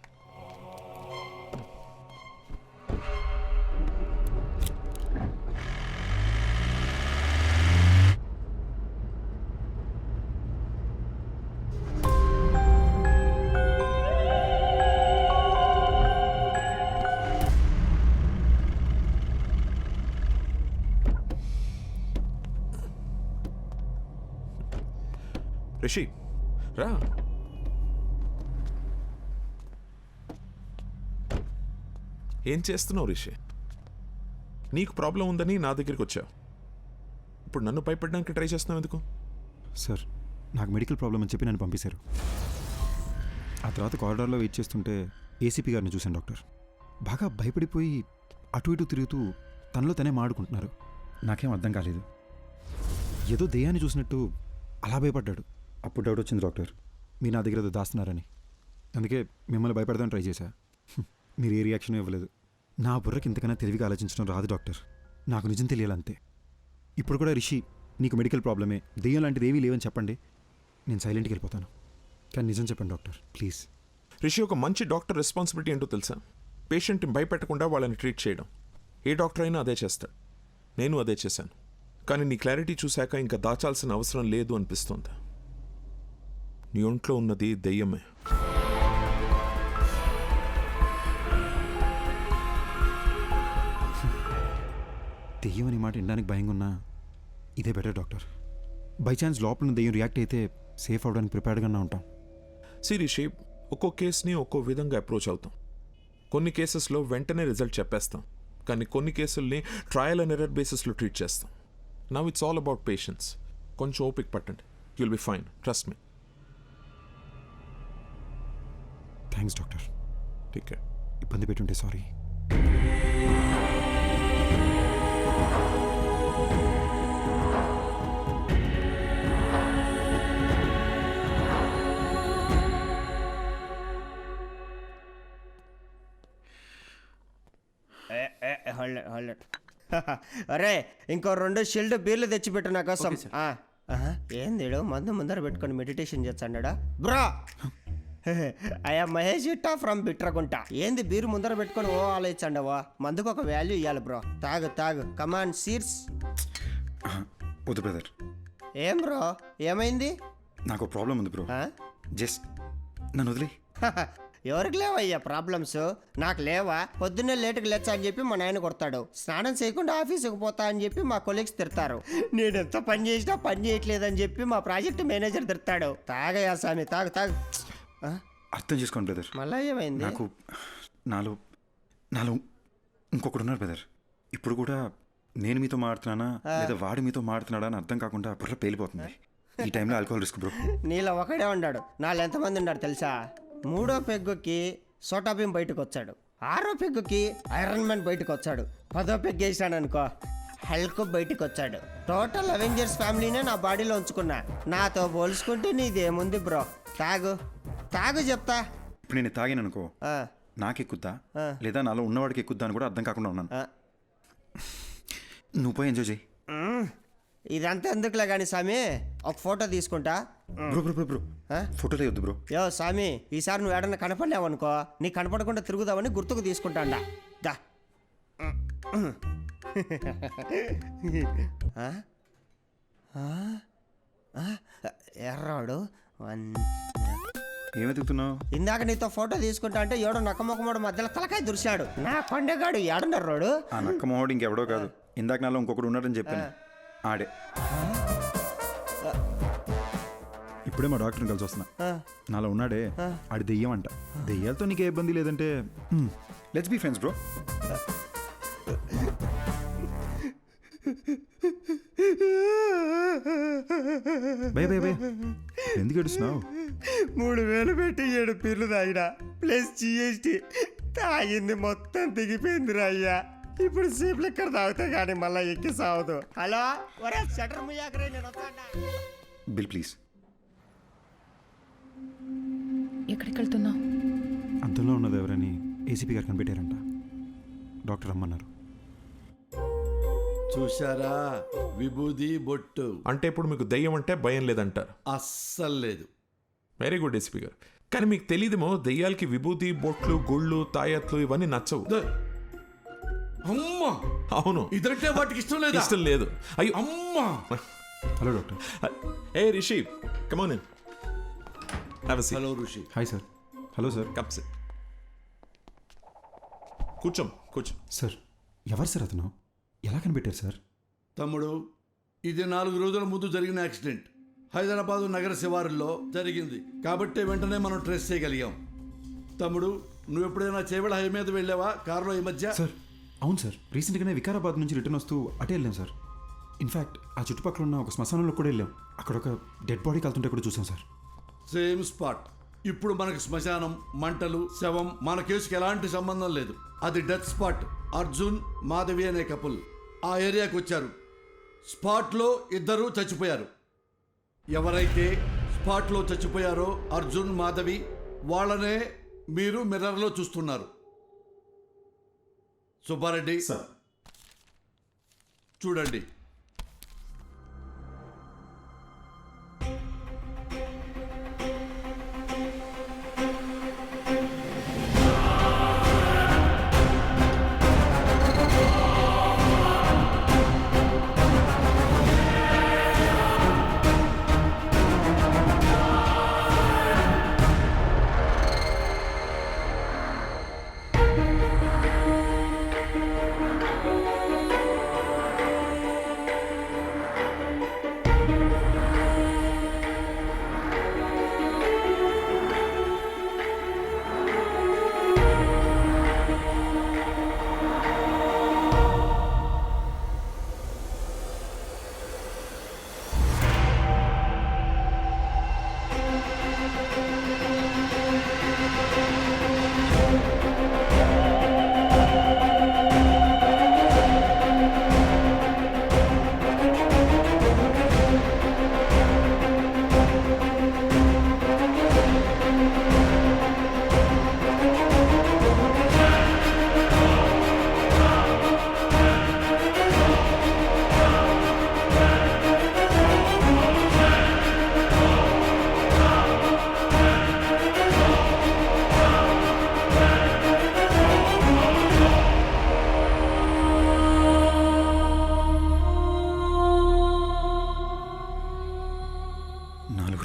Rishi రా. ఏం చేస్తున్నావు రిషి? నీకు ప్రాబ్లం ఉందని నా దగ్గరికి వచ్చావు, ఇప్పుడు నన్ను భయపడడానికి ట్రై చేస్తున్నావు ఎందుకు? సార్, నాకు మెడికల్ ప్రాబ్లం అని చెప్పి నన్ను పంపించారు. ఆ తర్వాత కారిడార్లో వెయిట్ చేస్తుంటే ఏసీపీ గారిని చూశాను డాక్టర్. బాగా భయపడిపోయి అటు ఇటు తిరుగుతూ తనలో తనే మాడుకుంటున్నారు. నాకేం అర్థం కాలేదు, ఏదో దెయ్యాన్ని చూసినట్టు అలా భయపడ్డాడు. అప్పుడు డౌట్ వచ్చింది డాక్టర్, మీరు నా దగ్గర ఏదో దాస్తున్నారని. అందుకే మిమ్మల్ని భయపెడదామని ట్రై చేశా. మీరు ఏ రియాక్షన్ ఇవ్వలేదు. నా బుర్రకి ఇంతకన్నా తెలివిగా ఆలోచించడం రాదు డాక్టర్, నాకు నిజం తెలియాలంతే. ఇప్పుడు కూడా రిషి నీకు మెడికల్ ప్రాబ్లమే, దెయ్యం లాంటిది ఏమీ లేవని చెప్పండి, నేను సైలెంట్కి వెళ్ళిపోతాను. కానీ నిజం చెప్పండి డాక్టర్ ప్లీజ్. రిషి, ఒక మంచి డాక్టర్ రెస్పాన్సిబిలిటీ ఏంటో తెలుసా? పేషెంట్ని భయపెట్టకుండా వాళ్ళని ట్రీట్ చేయడం. ఏ డాక్టర్ అయినా అదే చేస్తాడు, నేను అదే చేశాను. కానీ నీ క్లారిటీ చూశాక ఇంకా దాచాల్సిన అవసరం లేదు అనిపిస్తుంది. నీ ఒంట్లో ఉన్నది దెయ్యమే. దెయ్యం అనే మాట వినడానికి భయంగా ఉన్నా ఇదే బెటర్ డాక్టర్. బై ఛాన్స్ లోపల ఉన్న దెయ్యం రియాక్ట్ అయితే సేఫ్ అవడానికి ప్రిపేర్డ్గానే ఉంటాం. రిషి, ఒక్కో కేసుని ఒక్కో విధంగా అప్రోచ్ అవుతాం. కొన్ని కేసెస్లో వెంటనే రిజల్ట్ చెప్పేస్తాం, కానీ కొన్ని కేసుల్ని ట్రయల్ అండ్ ఎర్రర్ బేసిస్లో ట్రీట్ చేస్తాం. Now it's all about patience. కొంచెం ఓపిక పట్టండి, you'll be fine, trust me. Thanks doctor. Take care. ఇబ్బంది పెట్టుంటే సారీ. అరే ఇంకో 2 షిల్డ్ బీర్లు తెచ్చిపెట్టు నా కోసం. ఏంది మందు ముందర పెట్టుకొని మెడిటేషన్ చేస్తాడా బ్రా? అయ్యా మహేష్ ఇట్టా ఫ్రమ్ బిట్రగుంట. ఏంది బీరు ముందర పెట్టుకొని ఓ ఆలోచించండవా? మందుకు ఒక వాల్యూ ఇవ్వాలి బ్రో. తాగు తాగు, కమాన్ సీర్స్. వద్దు బ్రదర్. ఏం బ్రో, ఏమైంది? నాకు ప్రాబ్లం ఉంది బ్రో, జస్ట్ నన్ను వదిలే. ఎవరికి లేవయ్యా ప్రాబ్లమ్స్? నాకు లేవా? పొద్దున్నే లేటుగా లేచా అని చెప్పి మా నాయన కొడతాడు. స్నానం చేయకుండా ఆఫీసుకు పోతా అని చెప్పి మా కొలీగ్స్ తిడతారు. నేను ఎంత పని చేసినా పని చేయట్లేదని చెప్పి మా ప్రాజెక్ట్ మేనేజర్ తిడతాడు. తాగయ్యా స్వామి, తాగు తాగు. అర్థం చేసుకోండి బ్రదర్. మళ్ళీ ఏమైంది? నాకు నాలో ఇంకొకడు ఉన్నారు బ్రదర్. ఇప్పుడు కూడా నేను మీతో మాడుతున్నానా లేదా వాడు మీతో మాడుతున్నాడా అని అర్థం కాకుండా బుర్ర పేలిపోతుంది. ఈ టైంలో ఆల్కహాల్ రిస్క్ బ్రో. నీలో ఒకడే ఉన్నాడు, నాలో ఎంతమంది ఉన్నాడు తెలుసా? 3వ పెగ్గుకి సోటాబీం బయటకు వచ్చాడు, 6వ పెగ్గుకి ఐరన్ మ్యాన్ బయటకు వచ్చాడు, 10వ పెగ్ వేసాడు అనుకో హల్క్ బయటకు వచ్చాడు. టోటల్ అవెంజర్స్ ఫ్యామిలీనే నా బాడీలో ఉంచుకున్నా. నాతో పోల్చుకుంటే నీదేముంది బ్రో? తాగు తాగు చెప్తా. ఇప్పుడు నేను తాగాను అనుకో, నాకు ఎక్కుద్దా లేదా నాలో ఉన్నవాడికి ఎక్కుద్దా అని కూడా అర్థం కాకుండా ఉన్నాను. నువ్వు పోయి ఎంజాయ్ చేయి. ఇదంతా ఎందుకులే కానీ స్వామి, ఒక ఫోటో తీసుకుంటా. బ్రో బ్రో బ్రో బ్రో ఫోటోలే వద్దు బ్రో. యో స్వామి, ఈసారి నువ్వు ఏడన్నా కనపడలేవు అనుకో, నీ కనపడకుండా తిరుగుదామని గుర్తుకు తీసుకుంటాండా. దా ఎర్రాడు ఏమెతుకుతున్నావు? ఇందాక నీతో ఫోటో తీసుకుంటా అంటే ఏడో నక్కమొక్కమోడు మధ్యలో తలకాయ దురిశాడు. నా కొండగాడు ఏడున్నర్రాడు. ఆ నక్కమోహోడు ఇంకెవడో కాదు, ఇందాక నాలో ఇంకొకడు ఉన్నాడని చెప్పాను, ఆడే. ఇప్పుడే మా డాక్టర్ని కలిసి వస్తున్నా. నాలో ఉన్నాడే ఆడి దెయ్యం అంట. దెయ్యాలతో నీకే ఇబ్బంది లేదంటే let's be friends bro. Bye bye bye, ఎందుకు ఏడుస్తున్నావు? 3000 పెట్టి 7 పీర్లు తాగినా ప్లస్ GST తాగింది మొత్తం దిగిపోయిందిరా అయ్యా. ఇప్పుడు సీప్ లెక్కర్ తాగితే కానీ మళ్ళీ ఎక్కి సావదు. హలో ఒరే షటర్ ముయ్యాకరే, నేను వస్తాడా? Bill please. ఎక్కడికి వెళ్తున్నావు? అంతంలో ఉన్నది ఎవరని ఏసీపీ గారు కనిపెట్టారంట, డాక్టర్ రమ్మన్నారు. చూశారా విభూది బొట్టు అంటే ఇప్పుడు మీకు దయ్యం అంటే భయం లేదంటారు? అస్సలు లేదు. వెరీ గుడ్ ఎస్పీ గారు. కానీ మీకు తెలియదేమో దయ్యాలకి విభూతి బొట్లు గుళ్ళు తాయత్లు ఇవన్నీ నచ్చవు. అమ్మా అవును, ఇదంటే వాటికి ఇష్టం లేదు. ఇష్టం లేదు. అయ్యో అమ్మా. Hello doctor. ఏ Rishi, come on in. Have a seat. Hello Rishi. Hi sir. Hello sir. Come sit. కూర్చోం కూర్చో. సార్ ఎవరు సార్ అతను? ఎలా కనిపెట్టారు సార్? తమ్ముడు, ఇది 4 రోజుల ముందు జరిగిన యాక్సిడెంట్ హైదరాబాదు నగర శివారుల్లో జరిగింది కాబట్టి వెంటనే మనం ట్రేస్ చేయగలిగాం. తమ్ముడు, నువ్వు ఎప్పుడైనా చేవెళ్ళ హై మీద వెళ్ళావా కారులో ఈ మధ్య? సార్ అవును సార్, రీసెంట్గానే వికారాబాద్ నుంచి రిటర్న్ వస్తూ అటే వెళ్ళాం సార్. ఇన్ఫ్యాక్ట్ ఆ చుట్టుపక్కల ఉన్న ఒక శ్మశానంలో కూడా వెళ్ళాం. అక్కడ ఒక డెడ్ బాడీ కాలుతుంటే కూడా చూసాం సార్. Same spot. ఇప్పుడు మనకు శ్మశానం, మంటలు, శవం మన కేసుకి ఎలాంటి సంబంధం లేదు. అది డెత్ స్పాట్. అర్జున్ మాధవి అనే కపుల్ ఆ ఏరియాకి వచ్చారు. స్పాట్లో 2 చచ్చిపోయారు. ఎవరైతే స్పాట్లో చచ్చిపోయారో అర్జున్ మాధవి, వాళ్ళనే మీరు మిర్రర్లో చూస్తున్నారు. సుబ్బారెడ్డి చూడండి.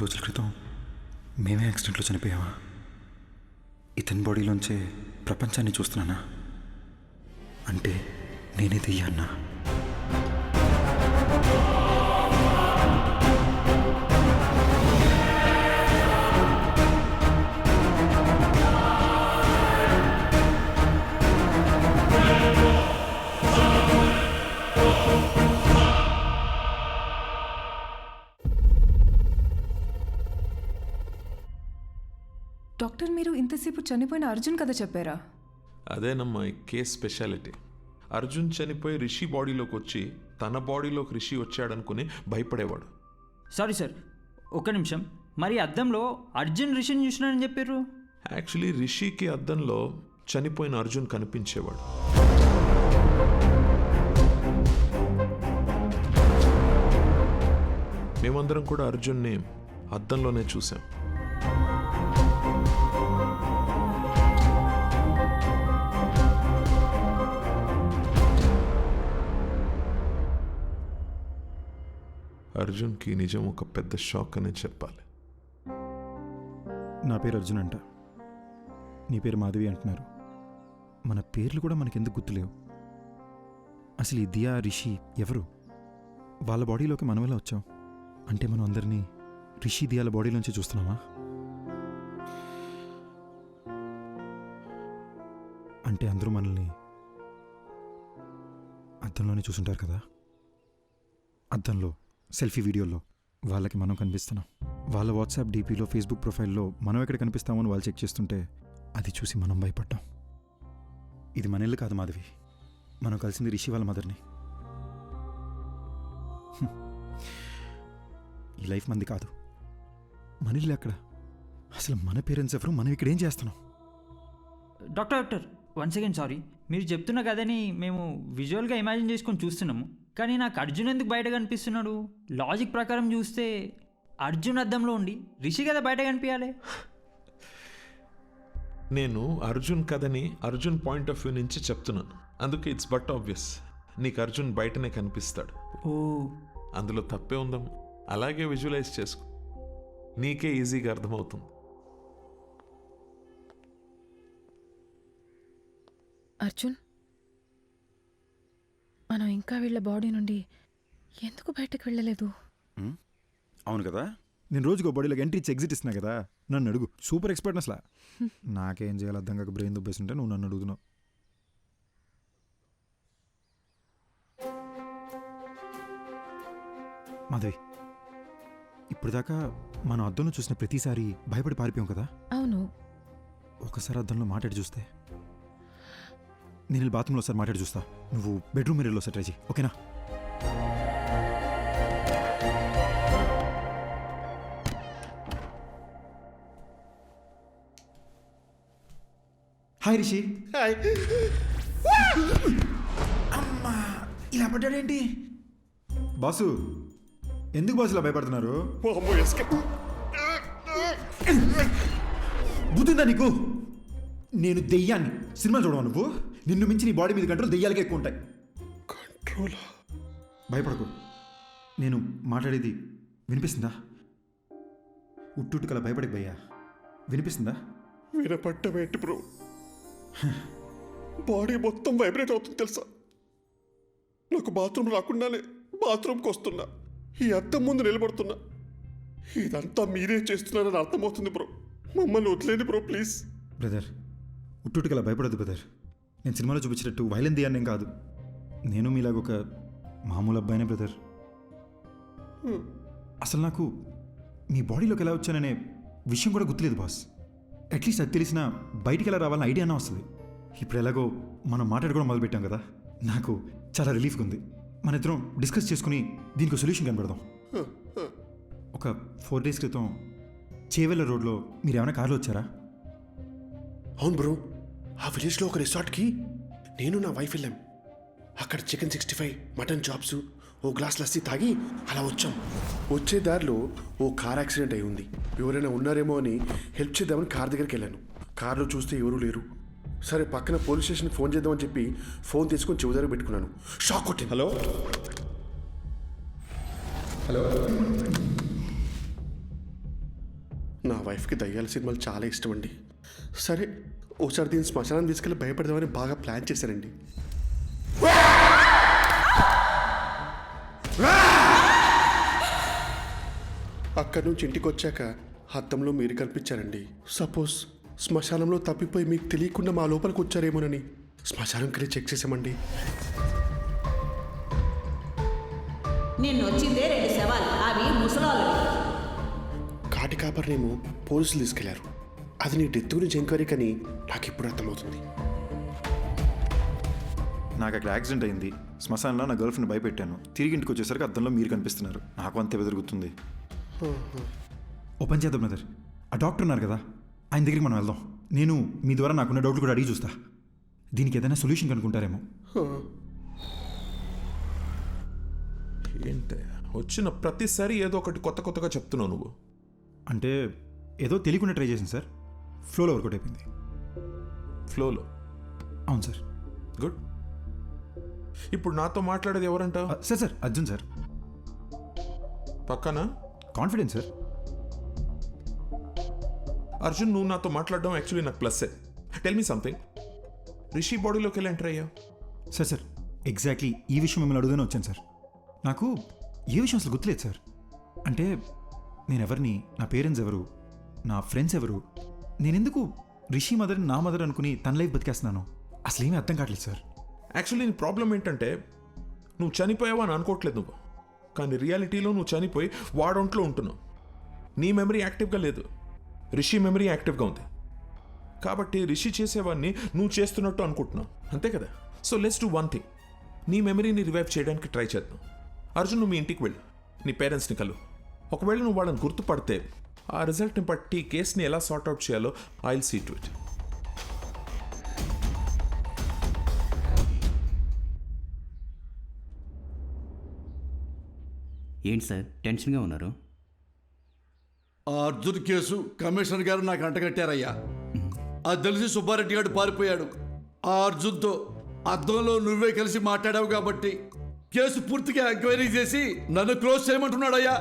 రోజుల క్రితం మేమే యాక్సిడెంట్లో చనిపోయావా? ఇతని బాడీలోంచే ప్రపంచాన్ని చూస్తున్నానా? అంటే నేనే దెయ్యాన్నా? డాక్టర్ మీరు ఇంతసేపు చనిపోయిన అర్జున్ కథ చెప్పారా? అదేనమ్మా ఈ కేస్ స్పెషాలిటీ. అర్జున్ చనిపోయి రిషి బాడీలోకి వచ్చి తన బాడీలోకి రిషి వచ్చాడనుకుని భయపడేవాడు. సారీ సార్, ఒక్క నిమిషం. మరి అద్దంలో అర్జున్ రిషిని చూసినానని చెప్పారు. యాక్చువల్లీ రిషికి అద్దంలో చనిపోయిన అర్జున్ కనిపించేవాడు. మేమందరం కూడా అర్జున్ని అద్దంలోనే చూసాం. అర్జున్కి నిజం ఒక పెద్ద షాక్ అనే చెప్పాలి. నా పేరు అర్జున్ అంట, నీ పేరు మాధవి అంటున్నారు. మన పేర్లు కూడా మనకెందుకు గుర్తులేవు? అసలు ఈ దియా రిషి ఎవరు? వాళ్ళ బాడీలోకి మనం ఎలా వచ్చాం? అంటే మనం అందరినీ రిషి దియాల బాడీలోంచి చూస్తున్నామా? అంటే అందరూ మనల్ని అద్దంలోనే చూసుంటారు కదా. అద్దంలో సెల్ఫీ వీడియోల్లో వాళ్ళకి మనం కనిపిస్తున్నాం. వాళ్ళ వాట్సాప్ డీపీలో ఫేస్బుక్ ప్రొఫైల్లో మనం ఎక్కడ కనిపిస్తామో అని వాళ్ళు చెక్ చేస్తుంటే అది చూసి మనం భయపడ్డాం. ఇది మన ఇల్లు కాదు మాధవి, మనం కలిసింది రిషి వాళ్ళ మదర్ని. ఈ లైఫ్ మంది కాదు, మన ఇల్లు ఎక్కడ? అసలు మన పేరెంట్స్ ఎవరు? మనం ఇక్కడ ఏం చేస్తున్నాం? Doctor one second, sorry. మీరు చెప్తున్న కథని మేము విజువల్గా ఇమాజిన్ చేసుకొని చూస్తున్నాము, కానీ నాకు అర్జున్ ఎందుకు బయట కనిపిస్తున్నాడు? లాజిక్ ప్రకారం చూస్తే అర్జున్ అద్దంలో ఉండి రిషి కదా బయట కనిపించాలి. నేను అర్జున్ కథని అర్జున్ పాయింట్ ఆఫ్ వ్యూ నుంచి చెప్తున్నాను, అందుకే ఇట్స్ బట్ ఆబ్వియస్ నీకు అర్జున్ బయటనే కనిపిస్తాడు. ఓ, అందులో తప్పే ఉందాం. అలాగే విజువలైజ్ చేసుకో, నీకే ఈజీగా అర్థమవుతుంది. అర్జున్, మనం ఇంకా వీళ్ళ బాడీ నుండి ఎందుకు బయటకు వెళ్ళలేదు? అవును కదా, నేను రోజుకో బాడీలోకి ఎంట్రీ ఇచ్చి ఎగ్జిట్ ఇస్తున్నా కదా. నన్ను అడుగు, సూపర్ ఎక్స్పర్ట్ అసలు. నాకేం చేయాలి అర్థం కాక బ్రెయిన్ దుబ్బేస్తుంటే నువ్వు నన్ను అడుగుతున్నావు. మాధవి, ఇప్పుడు దాకా మనం అద్దంలో చూసిన ప్రతిసారి భయపడి పారిపోయాం కదా. అవును. ఒకసారి అద్దంలో మాట్లాడి చూస్తే. నేను బాత్రూంలో ఒకసారి మాట్లాడి చూస్తా, నువ్వు బెడ్రూమ్ మిర్రర్లో ఒకసారి ట్రై చేయి, ఓకేనా? హాయ్ రిషి. హాయ్. అమ్మా, ఇలా పడ్డాడేంటి? బాసు, ఎందుకు బాసు ఇలా భయపడుతున్నారు? బుద్ధిందా నీకు? నేను దెయ్యాన్ని. సినిమా చూడవా నువ్వు? నిన్ను మించి నీ బాడీ మీద కంట్రోల్ దెయ్యాలకే ఎక్కువ ఉంటాయి. కంట్రోల్? భయపడకు, నేను మాట్లాడేది వినిపిస్తుందా? ఉట్టుకల భయపడే భయ్యా, వినిపిస్తుందా? వినపట్టమేంటి బ్రో, బాడీ మొత్తం వైబ్రేట్ అవుతుంది తెలుసా. నాకు బాత్రూమ్ రాకుండానే బాత్రూమ్కి వస్తున్నా, ఈ అద్దం ముందు నిలబడుతున్నా. ఇదంతా మీరే చేస్తున్నారని అర్థమవుతుంది బ్రో. మమ్మల్ని వదిలేండి బ్రో ప్లీజ్. బ్రదర్, ఉట్టుకల భయపడదు బ్రదర్. నేను సినిమాలో చూపించినట్టు వైలెన్ దియాన్నేం కాదు. నేను మీలాగొక మామూలు అబ్బాయినే బ్రదర్. అసలు నాకు మీ బాడీలోకి ఎలా వచ్చాననే విషయం కూడా గుర్తులేదు బాస్. అట్లీస్ట్ అది తెలిసినా బయటికి ఎలా రావాలని ఐడియా అన్నా వస్తుంది. ఇప్పుడు ఎలాగో మనం మాట్లాడుకోవడం మొదలుపెట్టాం కదా, నాకు చాలా రిలీఫ్గా ఉంది. మన ఇద్దరం డిస్కస్ చేసుకుని దీనికి సొల్యూషన్ కనబడదాం. ఒక 4 days క్రితం చేవెళ్ళ రోడ్లో మీరు ఏమైనా కార్లో వచ్చారా? అవును బ్రో, ఆ విలేజ్లో ఒక రిసార్ట్కి నేను నా వైఫ్ వెళ్ళాం. అక్కడ చికెన్ 65, మటన్ చాప్స్, ఓ గ్లాస్ లస్సీ తాగి అలా వచ్చాం. వచ్చే దారిలో ఓ కార్ యాక్సిడెంట్ అయి ఉంది. ఎవరైనా ఉన్నారేమో అని హెల్ప్ చేద్దామని కార్ దగ్గరికి వెళ్ళాను. కార్లో చూస్తే ఎవరూ లేరు. సరే పక్కన పోలీస్ స్టేషన్కి ఫోన్ చేద్దామని చెప్పి ఫోన్ తీసుకొని చెవి దగ్గర పెట్టుకున్నాను. షాక్ కొట్టింది. Hello hello. నా వైఫ్కి దయ్యాల సినిమాలు చాలా ఇష్టం అండి. సరే ఓసారి దీన్ని శ్మశానం తీసుకెళ్ళి భయపడదామని బాగా ప్లాన్ చేశానండి. అక్కడి నుంచి ఇంటికి వచ్చాక అద్దంలో మీరు కనిపించారండి. సపోజ్ శ్మశానంలో తప్పిపోయి మీకు తెలియకుండా మా లోపలికి వచ్చారేమోనని శ్మశానంకి వెళ్ళి చెక్ చేసామండి. నిన్ను వచ్చిందే 2 శవాలు, అవి ముసలోళ్ళవి. కాటి కాపర్నేమో పోలీసులు తీసుకెళ్లారు. అది నీ డెత్ గురించి ఎంక్వైరీ కానీ నాకు ఇప్పుడు అర్థమవుతుంది. నాకు అక్కడ యాక్సిడెంట్ అయింది, శ్మశానంలో నా గర్ల్ ఫ్రెండ్ భయపెట్టాను. తిరిగి ఇంటికి వచ్చేసరికి అద్దంలో మీరు కనిపిస్తున్నారు. నాకు అంతే బెదురుగుతుంది. ఓపెన్ చేద్దాం బ్రదర్. ఆ డాక్టర్ ఉన్నారు కదా, ఆయన దగ్గరికి మనం వెళ్దాం. నేను మీ ద్వారా నాకున్న డౌట్లు కూడా అడిగి చూస్తా. దీనికి ఏదైనా సొల్యూషన్ కనుక్కుంటారేమో. ఏంటి వచ్చిన ప్రతిసారి ఏదో ఒకటి కొత్త కొత్తగా చెప్తున్నావు నువ్వు. అంటే ఏదో తెలియకుండా ట్రై చేసింది సార్, ఫ్లోలో వర్కౌట్ అయిపోయింది. ఫ్లోలో? అవును సార్. గుడ్. ఇప్పుడు నాతో మాట్లాడేది ఎవరంట? Sir sir Arjun sir. పక్కన కాన్ఫిడెన్స్ సార్. అర్జున్, నువ్వు నాతో మాట్లాడడం యాక్చువల్లీ నాకు ప్లస్సే. Tell me something. రిషి బాడీలోకి వెళ్ళి ఎంటర్ అయ్యావు. సార్ సార్ ఎగ్జాక్ట్లీ ఈ విషయం మిమ్మల్ని అడుగుదానే వచ్చాను సార్. నాకు ఏ విషయం అసలు గుర్తులేదు సార్. అంటే నేను ఎవరిని, నా పేరెంట్స్ ఎవరు, నా ఫ్రెండ్స్ ఎవరు, నేనెందుకు రిషి మదర్ని నా మదర్ అనుకుని తన లైఫ్ బతికేస్తున్నాను, అసలు ఏమీ అర్థం కావట్లేదు సార్. యాక్చువల్లీ నీ ప్రాబ్లం ఏంటంటే నువ్వు చనిపోయావా అని అనుకోవట్లేదు నువ్వు, కానీ రియాలిటీలో నువ్వు చనిపోయి వాడొంట్లో ఉంటున్నావు. నీ మెమరీ యాక్టివ్గా లేదు, రిషి మెమరీ యాక్టివ్గా ఉంది. కాబట్టి రిషి చేసేవాడిని నువ్వు చేస్తున్నట్టు అనుకుంటున్నావు, అంతే కదా? So let's do one thing. నీ మెమరీని రివైవ్ చేయడానికి ట్రై చేద్దాం. అర్జున్, నువ్వు మీ ఇంటికి వెళ్ళు, నీ పేరెంట్స్ని కలు. ఒకవేళ నువ్వు వాళ్ళని గుర్తుపడితే ఆ రిజల్ట్ని బట్టి కేసుని ఎలా సార్ట్అవుట్ చేయాలో I will see to it. ఏంటి సార్ టెన్షన్గా ఉన్నారు? ఆ అర్జున్ కేసు కమిషనర్ గారు నాకు అంటగట్టారయ్యా. అది తెలిసి సుబ్బారెడ్డి గారు పారిపోయాడు. ఆ అర్జున్తో అద్దంలో నువ్వే కలిసి మాట్లాడావు కాబట్టి కేసు పూర్తిగా ఎంక్వైరీ చేసి నన్ను క్లోజ్ చేయమంటున్నాడయ్యా.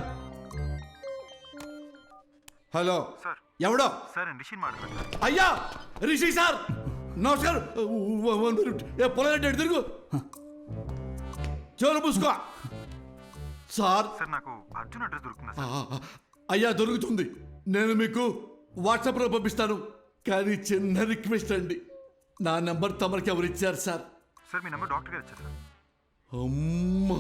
హలో ఎవడో? అయ్యా రిషి సార్ నమస్కారం. పొలగడ్డ తిరుగు, చెవులు పూసుకో సార్. నాకు అర్జున్ అడ్రస్ దొరుకుతుందా? అయ్యా దొరుకుతుంది, నేను మీకు వాట్సాప్లో పంపిస్తాను. కానీ చిన్న రిక్వెస్ట్ అండి, నా నెంబర్ తమరికి ఎవరు ఇచ్చారు సార్? సార్ మీ నెంబర్ డాక్టర్ గారు ఇచ్చారు సార్. అమ్మా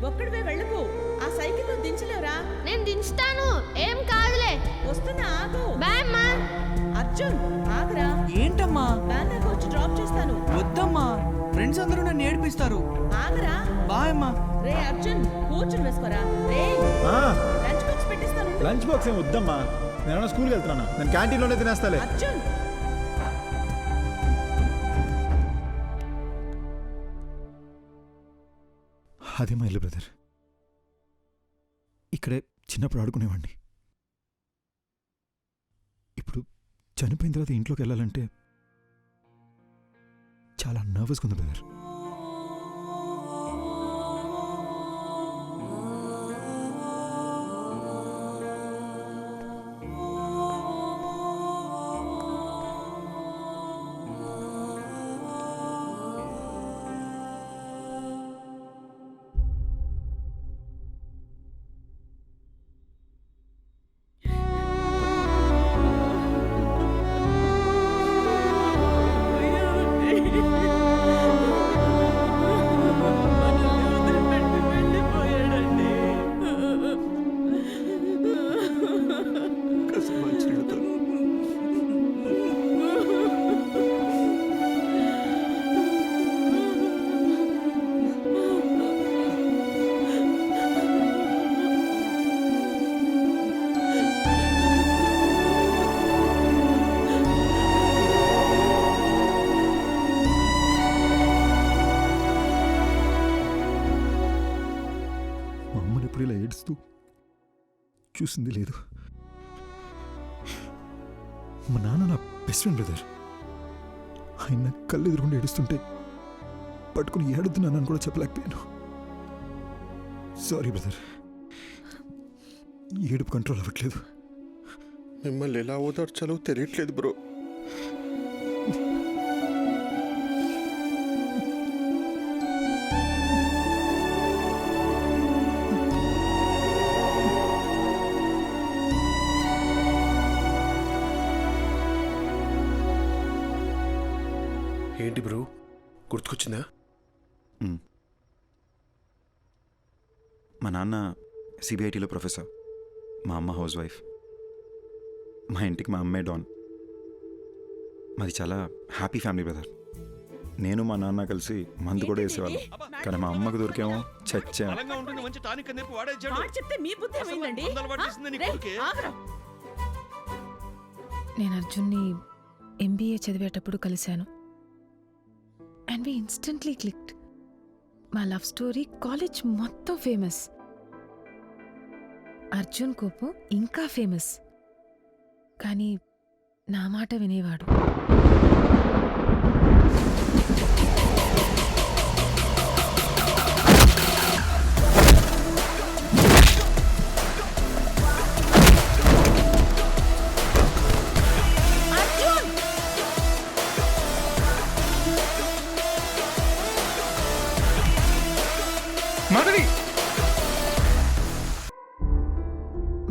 ఒక్కడివే వెళ్ళకు, ఆ సైకిల్లో దించలేవురా? నేను దించుతాను, ఏం కాదులే. వస్తున్నా, ఆగు. బాయ్ అమ్మా. అర్జున్ ఆగరా. ఏంటమ్మా? వ్యాన్ దాకా వచ్చి డ్రాప్ చేస్తాను. వద్దమ్మా, ఫ్రెండ్స్ అందరూ నన్ను ఏడిపిస్తారు. ఆగరా. బాయ్ అమ్మా. రే అర్జున్, కూర్చుని వేసుకోరా. రే లంచ్ బాక్స్ పెట్టిస్తాను. లంచ్ బాక్స్ ఏం వద్దమ్మా, నేను స్కూల్కి వెళ్తున్నా, నేను క్యాంటీన్లోనే తినేస్తాలే. అర్జున్ అదే మా ఇల్లు బ్రదర్. ఇక్కడే చిన్నప్పుడు ఆడుకునేవాడిని. ఇప్పుడు చనిపోయిన తర్వాత ఇంట్లోకి వెళ్ళాలంటే చాలా నర్వస్గా ఉంది బ్రదర్. ఇలా ఏడుస్తూ చూసింది లేదు. మా నాన్న నా బెస్ట్ ఫ్రెండ్ బ్రదర్. ఆయన కళ్ళు ఎదురుకుండా ఏడుస్తుంటే పట్టుకుని ఏడుతున్నానని కూడా చెప్పలేకపోయాను. సారీ బ్రదర్, ఏడుపు కంట్రోల్ అవ్వట్లేదు. మిమ్మల్ని ఎలా ఓదార్చాలో తెలియట్లేదు బ్రో. ఏంటి బ్రో, గుర్తుకొచ్చిందా? మా నాన్న సిబిఐటీలో ప్రొఫెసర్, మా అమ్మ హౌస్ వైఫ్. మా ఇంటికి మా అమ్మే డాన్. మాది చాలా హ్యాపీ ఫ్యామిలీ బ్రదర్. నేను మా నాన్న కలిసి మందు కూడా వేసేవాళ్ళం, కానీ మా అమ్మకు దొరికేమో చచ్చాం. నేను అర్జున్ని ఎంబీఏ చదివేటప్పుడు కలిశాను. And we instantly clicked. మా లవ్ స్టోరీ కాలేజ్ మొత్తం ఫేమస్. అర్జున్ కోపం ఇంకా ఫేమస్. కానీ నా మాట వినేవాడు.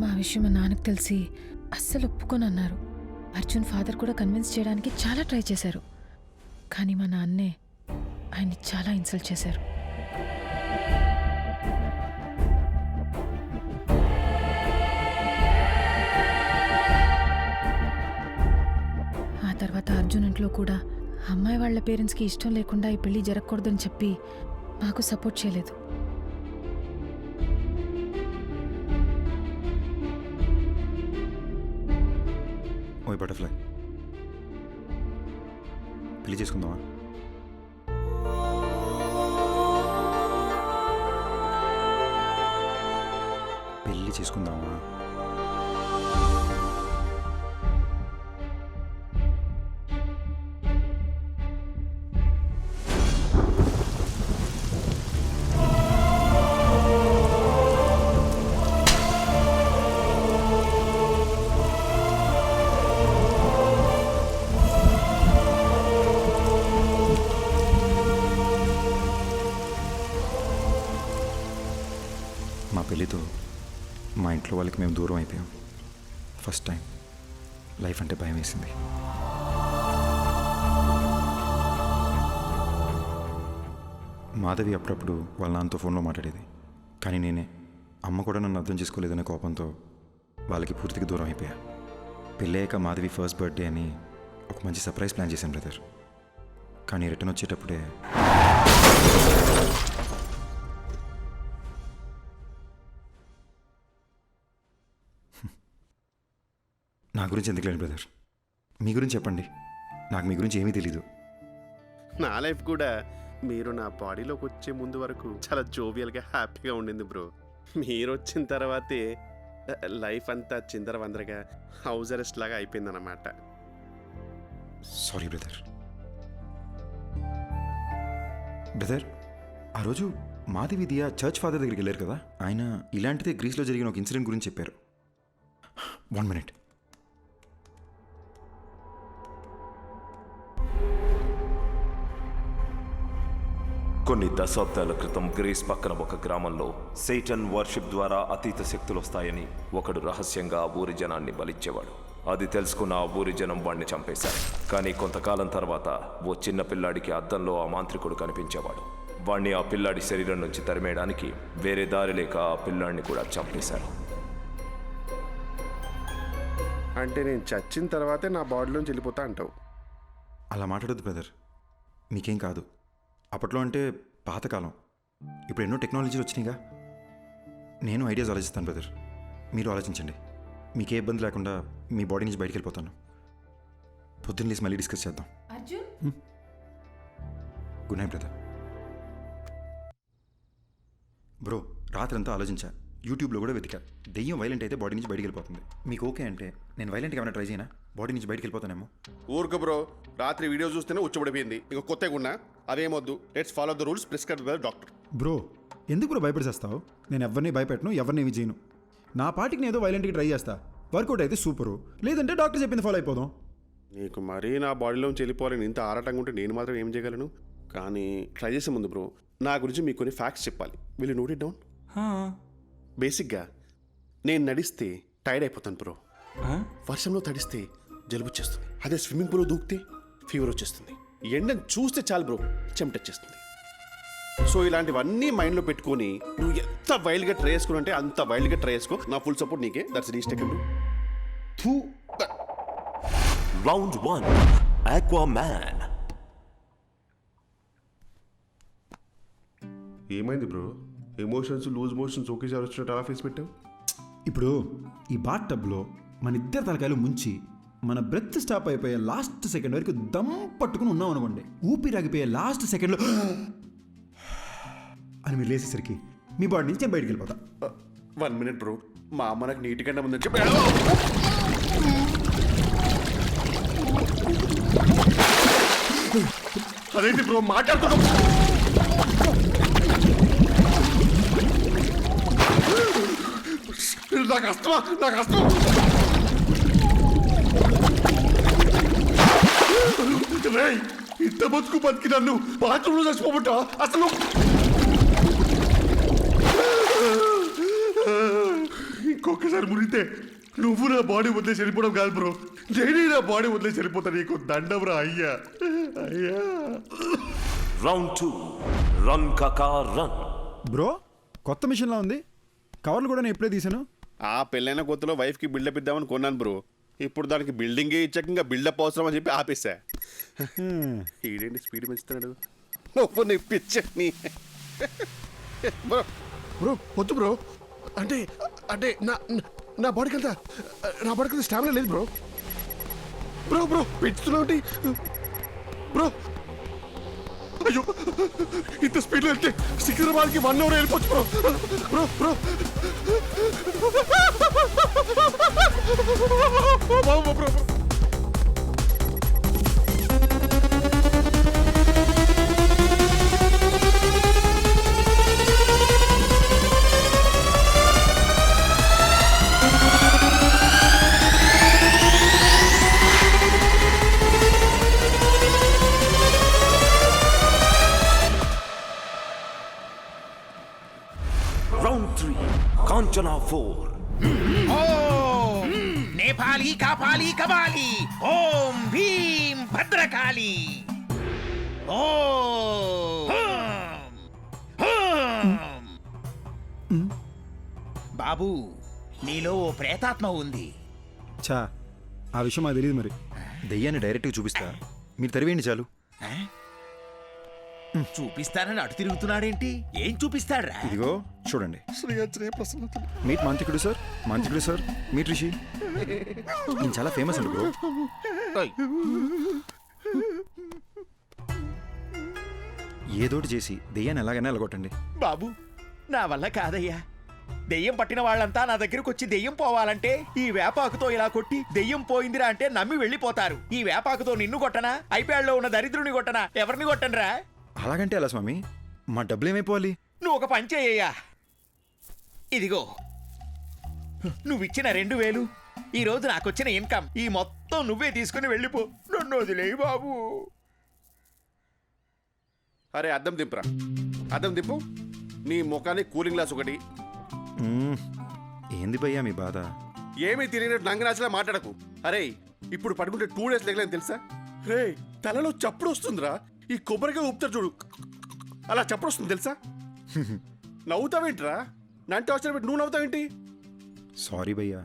మా విషయం మా నాన్నకు తెలిసి అస్సలు ఒప్పుకొని అన్నారు. అర్జున్ ఫాదర్ కూడా కన్విన్స్ చేయడానికి చాలా ట్రై చేశారు, కానీ మా నాన్నే ఆయన్ని చాలా ఇన్సల్ట్ చేశారు. ఆ తర్వాత అర్జున్ ఇంట్లో కూడా అమ్మాయి వాళ్ళ పేరెంట్స్కి ఇష్టం లేకుండా ఈ పెళ్లి జరగకూడదని చెప్పి మాకు సపోర్ట్ చేయలేదు. ఓయ్ బటర్ఫ్లై, పెళ్లి చేసుకుందామా? పెళ్లి చేసుకుందామా? మా పెళ్ళితో మా ఇంట్లో వాళ్ళకి మేము దూరం అయిపోయాం. ఫస్ట్ టైం లైఫ్ అంటే భయం వేసింది. మాధవి అప్పుడప్పుడు వాళ్ళ నాన్నతో ఫోన్లో మాట్లాడేది, కానీ నేనే అమ్మ కూడా నన్ను అర్థం చేసుకోలేదనే కోపంతో వాళ్ళకి పూర్తిగా దూరం అయిపోయా. పెళ్ళయ్యాక మాధవి ఫస్ట్ బర్త్డే అని ఒక మంచి సర్ప్రైజ్ ప్లాన్ చేశాను బ్రదర్. కానీ రిటర్న్ వచ్చేటప్పుడే నా గురించి ఎందుకు లేండి బ్రదర్, మీ గురించి చెప్పండి. నాకు మీ గురించి ఏమీ తెలీదు. నా లైఫ్ కూడా మీరు నా బాడీలోకి వచ్చే ముందు వరకు చాలా జోవియల్గా హ్యాపీగా ఉండింది బ్రో. మీరు వచ్చిన తర్వాతే లైఫ్ అంతా చిందరవందరగా హౌస్ అరెస్ట్ లాగా అయిపోయిందన్నమాట. Sorry brother. బ్రదర్, ఆ రోజు మాధవి దియా చర్చ్ ఫాదర్ దగ్గరికి వెళ్ళారు కదా, ఆయన ఇలాంటిదే గ్రీస్లో జరిగిన ఒక ఇన్సిడెంట్ గురించి చెప్పారు. 1 minute. కొన్ని దశాబ్దాల క్రితం గ్రీస్ పక్కన ఒక గ్రామంలో సేటన్ వర్షిప్ ద్వారా అతీత శక్తులు వస్తాయని ఒకడు రహస్యంగా ఆ ఊరి జనాన్ని బలిచ్చేవాడు. అది తెలుసుకున్న ఆ ఊరి జనం వాడిని చంపేశారు. కానీ కొంతకాలం తర్వాత ఓ చిన్న పిల్లాడికి అద్దంలో ఆ మాంత్రికుడు కనిపించేవాడు. వాణ్ణి ఆ పిల్లాడి శరీరం నుంచి తరిమేయడానికి వేరే దారి లేక ఆ పిల్లాడిని కూడా చంపేశారు. అంటే నేను చచ్చిన తర్వాతే నా బాడీలోంచి వెళ్ళిపోతా అంటావు? అలా మాట్లాడొద్దు బ్రదర్, మీకేం కాదు. అప్పట్లో అంటే పాతకాలం, ఇప్పుడు ఎన్నో టెక్నాలజీలు వచ్చినాయిగా. నేను ఐడియాస్ ఆలోచిస్తాను బ్రదర్, మీరు ఆలోచించండి. మీకే ఇబ్బంది లేకుండా మీ బాడీ నుంచి బయటికి వెళ్ళిపోతాను. పొద్దున్న లేసి మళ్ళీ డిస్కస్ చేద్దాం. Good night brother. బ్రో, రాత్రంతా ఆలోచించా, యూట్యూబ్లో కూడా వెతికా. దెయ్యం వైలెంట్ అయితే బాడీ నుంచి బయటికి వెళ్ళిపోతుంది. మీకు ఓకే అంటే నేను వైలెంట్గా ఏమైనా ట్రై చేయనా? బాడీ నుంచి బయటికి వెళ్ళిపోతానేమో. ఊరుకో బ్రో, రాత్రి వీడియో చూస్తేనే ఉచ్చబడిపోయింది. ఇక కొత్తగా ఉన్నా అదేమొద్దు. Let's follow the rules prescribed by doctor. Bro ఎందుకు బ్రో భయపడిసేస్తావు? నేను ఎవరిని భయపెట్టను, ఎవరిని ఏమి చేయను. నా పాటికి నేను ఏదో వైలెంట్గా ట్రై చేస్తా. వర్కౌట్ అయితే సూపరు, లేదంటే డాక్టర్ చెప్పింది ఫాలో అయిపోదాం. నీకు మరీ నా బాడీలోంచి వెళ్ళిపోవాలని ఇంత ఆరాటంగా ఉంటే నేను మాత్రం ఏం చేయగలను? కానీ ట్రై చేసే ముందు బ్రో నా గురించి మీకు కొన్ని ఫ్యాక్ట్స్ చెప్పాలి. Will you note it down? బేసిక్గా నేను నడిస్తే టైర్డ్ అయిపోతాను బ్రో. వర్షంలో తడిస్తే జలుబు వచ్చేస్తుంది. అదే స్విమ్మింగ్ పూల్లో దూకితే ఫీవర్ వచ్చేస్తుంది. ఎండను చూస్తే చాలు బ్రో చెమటొచ్చేస్తుంది. సో ఇలాంటివన్నీ మైండ్లో పెట్టుకొని నువ్వు ఎంత వైల్డ్గా ట్రై చేసుకుని అంటే అంత వైల్డ్గా ట్రై చేసుకో. నా ఫుల్ సపోర్ట్ నీకే. That's reach tech bro. Round 1 Aquaman. ఏమైంది బ్రో? ఎమోషన్స్ లూజ్ మోషన్స్ ఒకేసారి వచ్చినట్టు అలా ఫేస్ పెట్టావు. ఇప్పుడు ఈ బాత్ టబ్లో మన ఇద్దరు తలకాయలు ముంచి మన బ్రెత్ స్టాప్ అయిపోయే లాస్ట్ సెకండ్ వరకు దమ్ పట్టుకుని ఉన్నాం అనుకోండి. ఊపిరాగిపోయే లాస్ట్ సెకండ్లో అని మీరు లేసేసరికి మీ బాడీ నుంచి నేను బయటికి వెళ్ళిపోతా. 1 minute బ్రో, మా అమ్మ నాకు నీటికన్నా ముందని చెప్పి అదేంటి బ్రో మాట్లాడుతున్నాం? నాకు అస్తమా, నాకు అస్తమా. రేయ్, ఇంత బతుకు బతికి నన్ను బాత్రూంలో చచ్చిపోబట్టా అసలు. ఇంకొకసారి మురిగితే నువ్వు నా బాడీ వదిలేసి వెళ్ళిపోవడం కాదు బ్రో, నేనే నా బాడీ వదిలేసి వెళ్ళిపోతా. నీకు దండం రా అయ్యా, అయ్యా. రౌండ్ 2 రన్ కాకా రన్. బ్రో కొత్త మిషన్లా ఉంది. కవర్లు కూడా నేను ఎప్పుడే తీసాను. ఆ పెళ్ళైన కొత్తలో వైఫ్కి బిల్డప్ ఇద్దామని కొన్నాను బ్రో. ఇప్పుడు దానికి బిల్డింగే ఇచ్చాక ఇంకా బిల్డప్ అవసరం అని చెప్పి ఆపేసా. ఈడేంటి స్పీడ్ పెంచుతున్నాడు? నువ్వు నీ పిచ్చని బ్రో. బ్రో వద్దు బ్రో. అంటే అంటే నా బాడీకి అంతా స్టామినా లేదు బ్రో. బ్రో బ్రో పెంచుతున్నావు బ్రో. అయ్యో, ఇంత స్పీడ్లో వెళ్తే సికింద్రాబాద్కి 1 hour వెళ్ళిపోవచ్చు bro. Bro bro bro bro. Round 3 Kanchana 4. नेपाली कापाली कबाली ओम भीम भद्रकाली బాబు నీలో ఓ ప్రేతాత్మ ఉంది. చా ఆ విషయం మాకు తెలియదు. మరి దెయ్యాన్ని డైరెక్ట్గా చూపిస్తా, మీరు తరివేయండి చాలు. చూపిస్తానని అటు తిరుగుతున్నాడేంటి? ఏం చూపిస్తాడ్రా? ఇదిగో చూడండి. మీట్ మాంత్రికుడు సార్, మాంత్రికుడు సార్, మీట్ రిషి. నేను చాలా ఫేమస్ అండి బ్రో. ఏదోటి చేసి దెయ్యాన్ని ఎలాగైనా ఎలగొట్టండి. బాబు నా వల్ల కాదయ్యా. దెయ్యం పట్టిన వాళ్ళంతా నా దగ్గరకు వచ్చి దెయ్యం పోవాలంటే ఈ వేపాకుతో ఇలా కొట్టి దెయ్యం పోయిందిరా అంటే నమ్మి వెళ్ళిపోతారు. ఈ వేపాకుతో నిన్ను కొట్టనా, ఐప్యాడ్లో ఉన్న దరిద్రుని కొట్టనా, ఎవరిని కొట్టనరా? అలాగంటే ఎలా స్వామి? మా డబ్బులు ఏమైపోవాలి? నువ్వు ఒక పని చేయ్యా. ఇదిగో నువ్విచ్చిన 2000, ఈ రోజు నాకొచ్చిన ఇన్కమ్, ఈ మొత్తం నువ్వే తీసుకుని వెళ్ళిపో. నన్ను వదిలేయి బాబు. అరే అద్దం దింపురా, అద్దం దింపు. నీ ముఖానికి కూలింగ్ గ్లాస్ ఒకటి. ఏంది భయ్యా మీ బాధ? ఏమీ తిరిగినట్టు నంగరాజులా మాట్లాడకు. అరే ఇప్పుడు పడుకుంటే 2 days లేకలేని తెలుసా? రే తలలో చప్పుడు వస్తుందిరా. ఈ కొబ్బరికాయ ఊపుతారు చూడు, అలా చప్పుడు వస్తుంది తెలుసా? నవ్వుతావేంట్రా? నంటే అవసరం పెట్టి నువ్వు నవ్వుతావేంటి? సారీ భయ్యా.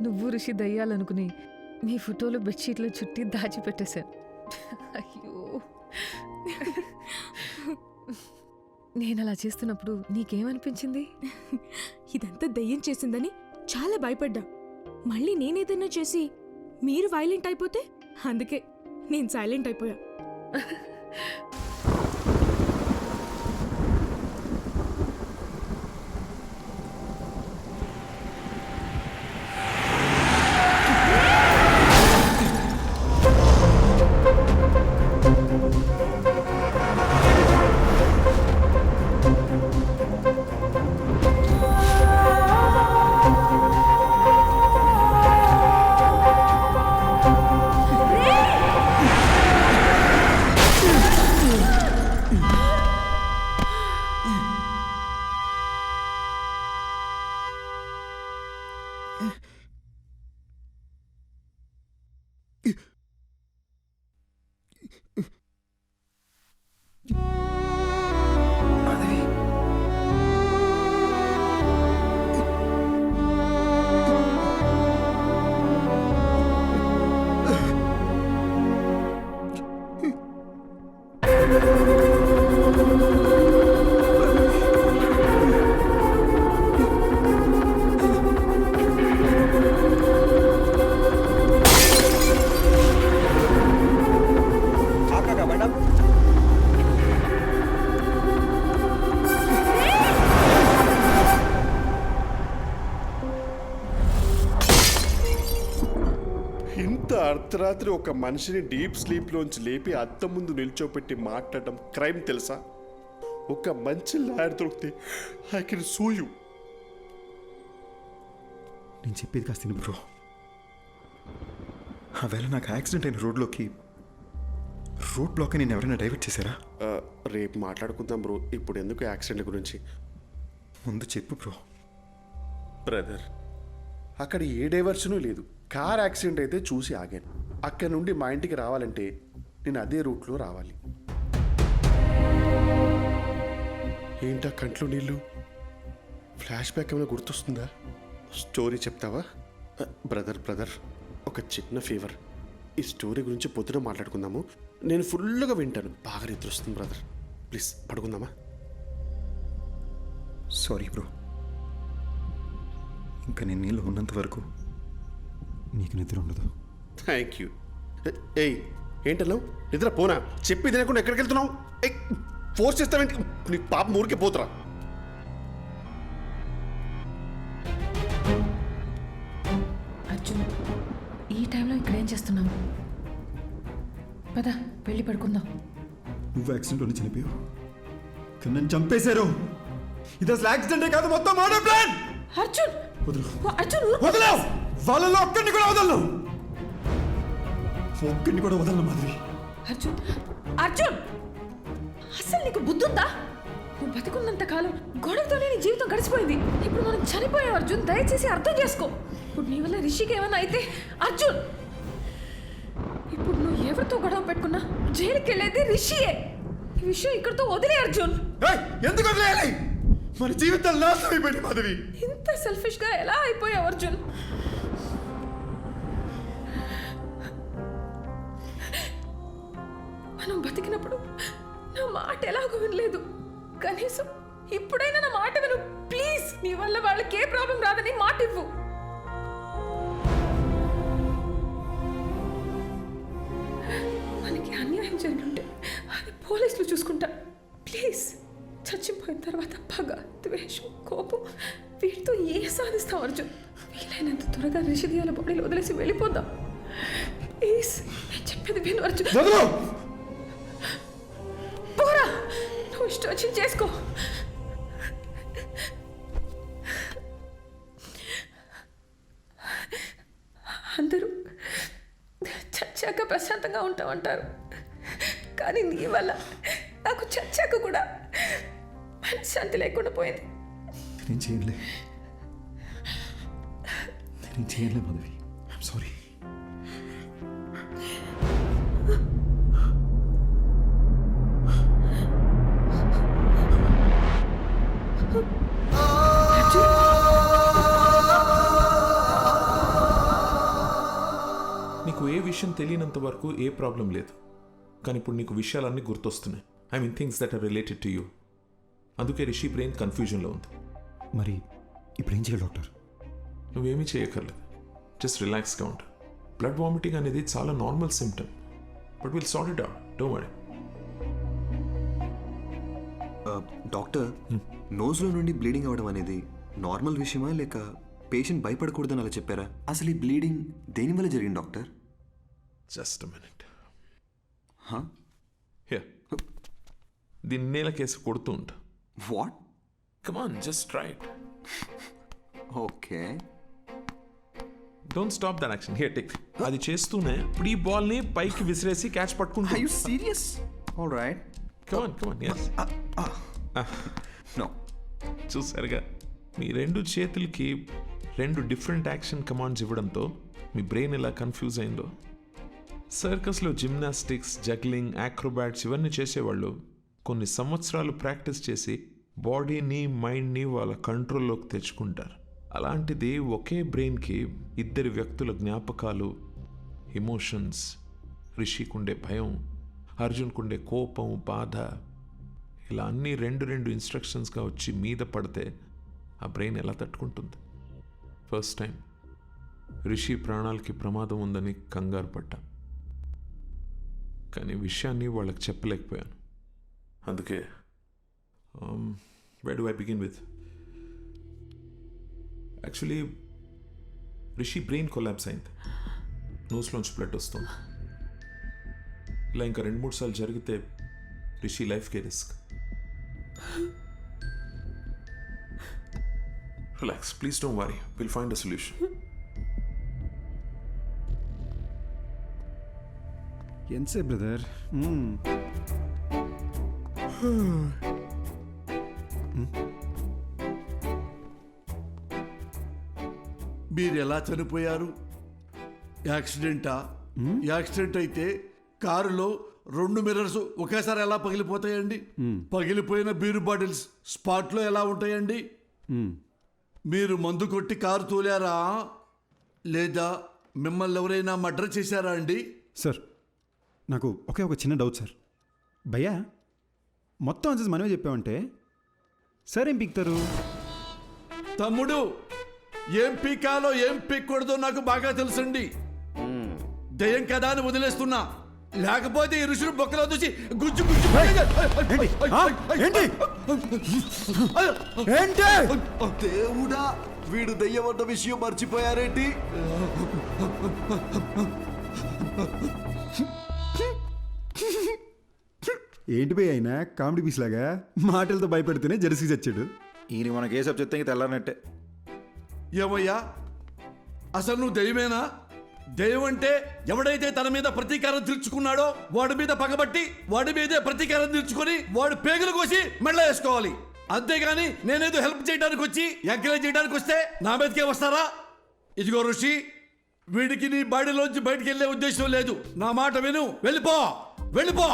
నువ్వు ఋషి దయ్యాలనుకుని నీ ఫోటోలు బెడ్షీట్లో చుట్టి దాచిపెట్టేశాను. అయ్యో, నేను అలా చేస్తున్నప్పుడు నీకేమనిపించింది? ఇదంతా దయ్యం చేసిందని చాలా భయపడ్డా. మళ్ళీ నేనేదైనా చేసి మీరు వైలెంట్ అయిపోతే అందుకే నేను సైలెంట్ అయిపోయా. ఇంత అర్ధరాత్రి ఒక మనిషిని డీప్ స్లీప్లోంచి లేపి అద్దం ముందు నిల్చోపెట్టి మాట్లాడడం క్రైమ్ తెలుసా? ఒక మంచి లాయర్ దొరికితే ఐ కెన్ సూ యూ. నేను చెప్పేది కాస్త విను బ్రో. ఆవేళ నాకు యాక్సిడెంట్ అయిన రోడ్ బ్లాక్ నేను ఎవరైనా డైవర్ట్ చేశారా? రేపు మాట్లాడుకుందాం బ్రో, ఇప్పుడు ఎందుకు యాక్సిడెంట్ గురించి? ముందు చెప్పు బ్రో. బ్రదర్, అక్కడ ఏ డైవర్షను లేదు. కార్ యాక్సిడెంట్ అయితే చూసి ఆగాను. అక్కడ నుండి మా ఇంటికి రావాలంటే నేను అదే రూట్లో రావాలి. ఏంటా కంట్లో నీళ్ళు? ఫ్లాష్ బ్యాక్ ఏమైనా గుర్తొస్తుందా? స్టోరీ చెప్తావా? బ్రదర్ ఒక చిన్న ఫీవర్. ఈ స్టోరీ గురించి పొద్దున మాట్లాడుకుందాము. నేను ఫుల్గా వింటాను. బాగా నిద్ర వస్తుంది బ్రదర్. ప్లీజ్ పడుకుందామా? సారీ బ్రో, ఇంకా నేను నీళ్ళు ఉన్నంత వరకు నీకు నిద్ర ఉండదు. Thank you. ఏయ్ ఏంటన్నావు? నిద్ర పోనా? చెప్పి తినకుండా ఎక్కడికి వెళ్తున్నావు? ఫోర్స్ చేస్తావేంటి? నీ పాప ఊరికే పోతురా. అర్జున్, ఈ టైంలో ఇక్కడ ఏం చేస్తున్నావు? పద వెళ్ళి పడుకుందాం. నువ్వు యాక్సిడెంట్లోనే చనిపోయావు, కానీ నన్ను చంపేశారు. ఇది అసలు యాక్సిడెంటే కాదు, మొత్తం మర్డర్ ప్లాన్. అర్జున్ అర్జున్ వదలవు. వాళ్ళలో ఒక్కడిని కూడా వదలను. ఒక్కడిని కూడా వదలను మాధవి. అర్జున్ అసలు నీకు బుద్ధి ఉందా? నువ్వు బతికున్నంత కాలం గొడవతోనే నీ జీవితం గడిచిపోయింది. ఇప్పుడు మనం చనిపోయాం అర్జున్, దయచేసి అర్థం చేసుకో. ఇప్పుడు నీ వల్ల రిషికి ఏమన్నా అయితే అర్జున్, ఇప్పుడు నువ్వు ఎవరితో గొడవ పెట్టుకున్నా జైలుకి వెళ్ళేది రిషియే. ఈ విషయం ఇక్కడితో వదిలే అర్జున్. ఎందుకు వదిలేయాలి? మన జీవితాలు నాశనం అయిపోయింది మాధవి. ఇంత సెల్ఫిష్ గా ఎలా అయిపోయావు అర్జున్? మనం బతికినప్పుడు నా మాట ఎలాగో వినలేదు. కనీసం ఇప్పుడైనా నా మాట విను ప్లీజ్. నీ వల్ల వాళ్ళకి ఏ ప్రాబ్లం రాదని మాట ఇవ్వు. మనకి అన్యాయం జరిగింటే అది పోలీసులు చూసుకుంటా. ప్లీజ్. చచ్చిపోయిన తర్వాత పగ, ద్వేషం, కోపం వీటితో ఏ సాధిస్తాం అర్జున్? వీలైనంత త్వరగా రిషిదియాల బాడీలో వదిలేసి వెళ్ళిపోదాం ప్లీజ్. నేను చెప్పేది విను అర్జున్. పోరా, నువ్వు ఇష్టం వచ్చింది చేసుకో. అందరూ చచ్చాక ప్రశాంతంగా ఉంటామంటారు, కానీ నీ వల్ల నాకు చచ్చాక కూడా మనశ్శాంతి లేకుండా పోయింది. నేను చేయలే మాధవి. I'm sorry. నీకు ఏ విషయం తెలియనంత వరకు ఏ ప్రాబ్లం లేదు, కానీ ఇప్పుడు నీకు విషయాలన్నీ గుర్తొస్తున్నాయి. I mean things that are related to you. అందుకే రిషి బ్రెయిన్ కన్ఫ్యూజన్లో ఉంది. మరి ఇప్పుడు ఏం చేయాలి డాక్టర్? నువ్వేమీ చేయక్కర్లేదు, జస్ట్ రిలాక్స్గా ఉంటా. బ్లడ్ వామిటింగ్ అనేది చాలా normal symptom. But will sort it out, don't worry. Doctor, నోస్లో నుండి బ్లీడింగ్ అవ్వడం అనేది నార్మల్ విషయమా లేక పేషెంట్ భయపడకూడదని అలా చెప్పారా? అసలు ఈ బ్లీడింగ్ దేనివల్ల జరిగింది డాక్టర్? Just minute. దీన్ని నేల కేసు కొడుతూ ఉంటా. What? Come on, just try it. Okay, don't stop that action. Here take. అది చేస్తూనే ఇప్పుడు ఈ బాల్ ని పైకి విసిరేసి క్యాచ్ పట్టుకుంటా. Are you serious? Alright, come on, come on. yes. No. చూసారుగా, మీ రెండు చేతులకి రెండు డిఫరెంట్ యాక్షన్ కమాండ్స్ ఇవ్వడంతో మీ బ్రెయిన్ ఎలా కన్ఫ్యూజ్ అయిందో. సర్కస్లో జిమ్నాస్టిక్స్, జగ్లింగ్, యాక్రోబాట్స్ ఇవన్నీ చేసేవాళ్ళు కొన్ని సంవత్సరాలు ప్రాక్టీస్ చేసి బాడీని, మైండ్ని వాళ్ళ కంట్రోల్లోకి తెచ్చుకుంటారు. అలాంటిది ఒకే బ్రెయిన్కి ఇద్దరి వ్యక్తుల జ్ఞాపకాలు, ఎమోషన్స్, రిషికుండే భయం, అర్జున్కుండే కోపం, బాధ, ఇలా అన్నీ రెండు ఇన్స్ట్రక్షన్స్గా వచ్చి మీద పడితే ఆ బ్రెయిన్ ఎలా తట్టుకుంటుంది? ఫస్ట్ టైం రిషి ప్రాణాలకి ప్రమాదం ఉందని కంగారు పడ్డా, కానీ విషయాన్ని వాళ్ళకి చెప్పలేకపోయాను. అందుకే where do I begin with? Actually Rishi brain collapse అయింది, నోస్లోంచి బ్లడ్ వస్తుంది. ఇలా ఇంకా 2-3 సార్లు జరిగితే రిషి లైఫ్కే risk. Relax, please don't worry, will find a solution. ఎంతసేపు బ్రదర్? మీరు ఎలా చనిపోయారు? యాక్సిడెంటా? యాక్సిడెంట్ అయితే కారులో 2 మిర్రర్స్ ఒకేసారి ఎలా పగిలిపోతాయండి? పగిలిపోయిన బీరు బాటిల్స్ స్పాట్లో ఎలా ఉంటాయండి? మీరు మందు కొట్టి కారు తోలారా లేదా మిమ్మల్ని ఎవరైనా మర్డర్ చేశారా అండి? సార్, నాకు ఒక చిన్న డౌట్ సార్. భయ్యా, మొత్తం ఆన్సర్స్ మనమే చెప్పామంటే సార్ ఏం పీక్తారు? తమ్ముడు, ఏం పీకాలో ఏం పీక్కూడదో నాకు బాగా తెలుసండి. దయ్యం కదా అని వదిలేస్తున్నా, లేకపోతే ఈ ఋషులు బొక్కలో దూసి గుజ్జు గుజ్జు. దేవుడా, వీడు దయ్యం అన్న విషయం మర్చిపోయారేంటి? ఏంటి భయ్య అయినా కామెడీ పీస్ లాగా మాటలతో భయపెడితేనే జెర్సీ చచ్చాడు. ఈయన మనకి ఏ సబ్ చెప్తే ఇంక తెల్లారనట్టే. ఏమయ్యా, అసలు నువ్వు దయ్యమేనా? దయ్యం అంటే ఎవడైతే తన మీద ప్రతీకారం తీర్చుకున్నాడో వాడి మీద పగబట్టి వాడి మీదే ప్రతీకారం తీర్చుకొని వాడు పేగులు కోసి మెళ్ళ వేసుకోవాలి. అంతేగాని నేనేదో హెల్ప్ చేయడానికి వచ్చి ఎంకరేజ్ చేయడానికి వస్తే నా మీదకే వస్తారా? ఇదిగో ఋషి, వీడికి నీ బాడీలోంచి బయటికి వెళ్ళే ఉద్దేశం లేదు. నా మాట విను, వెళ్ళిపో వెళ్ళిపో.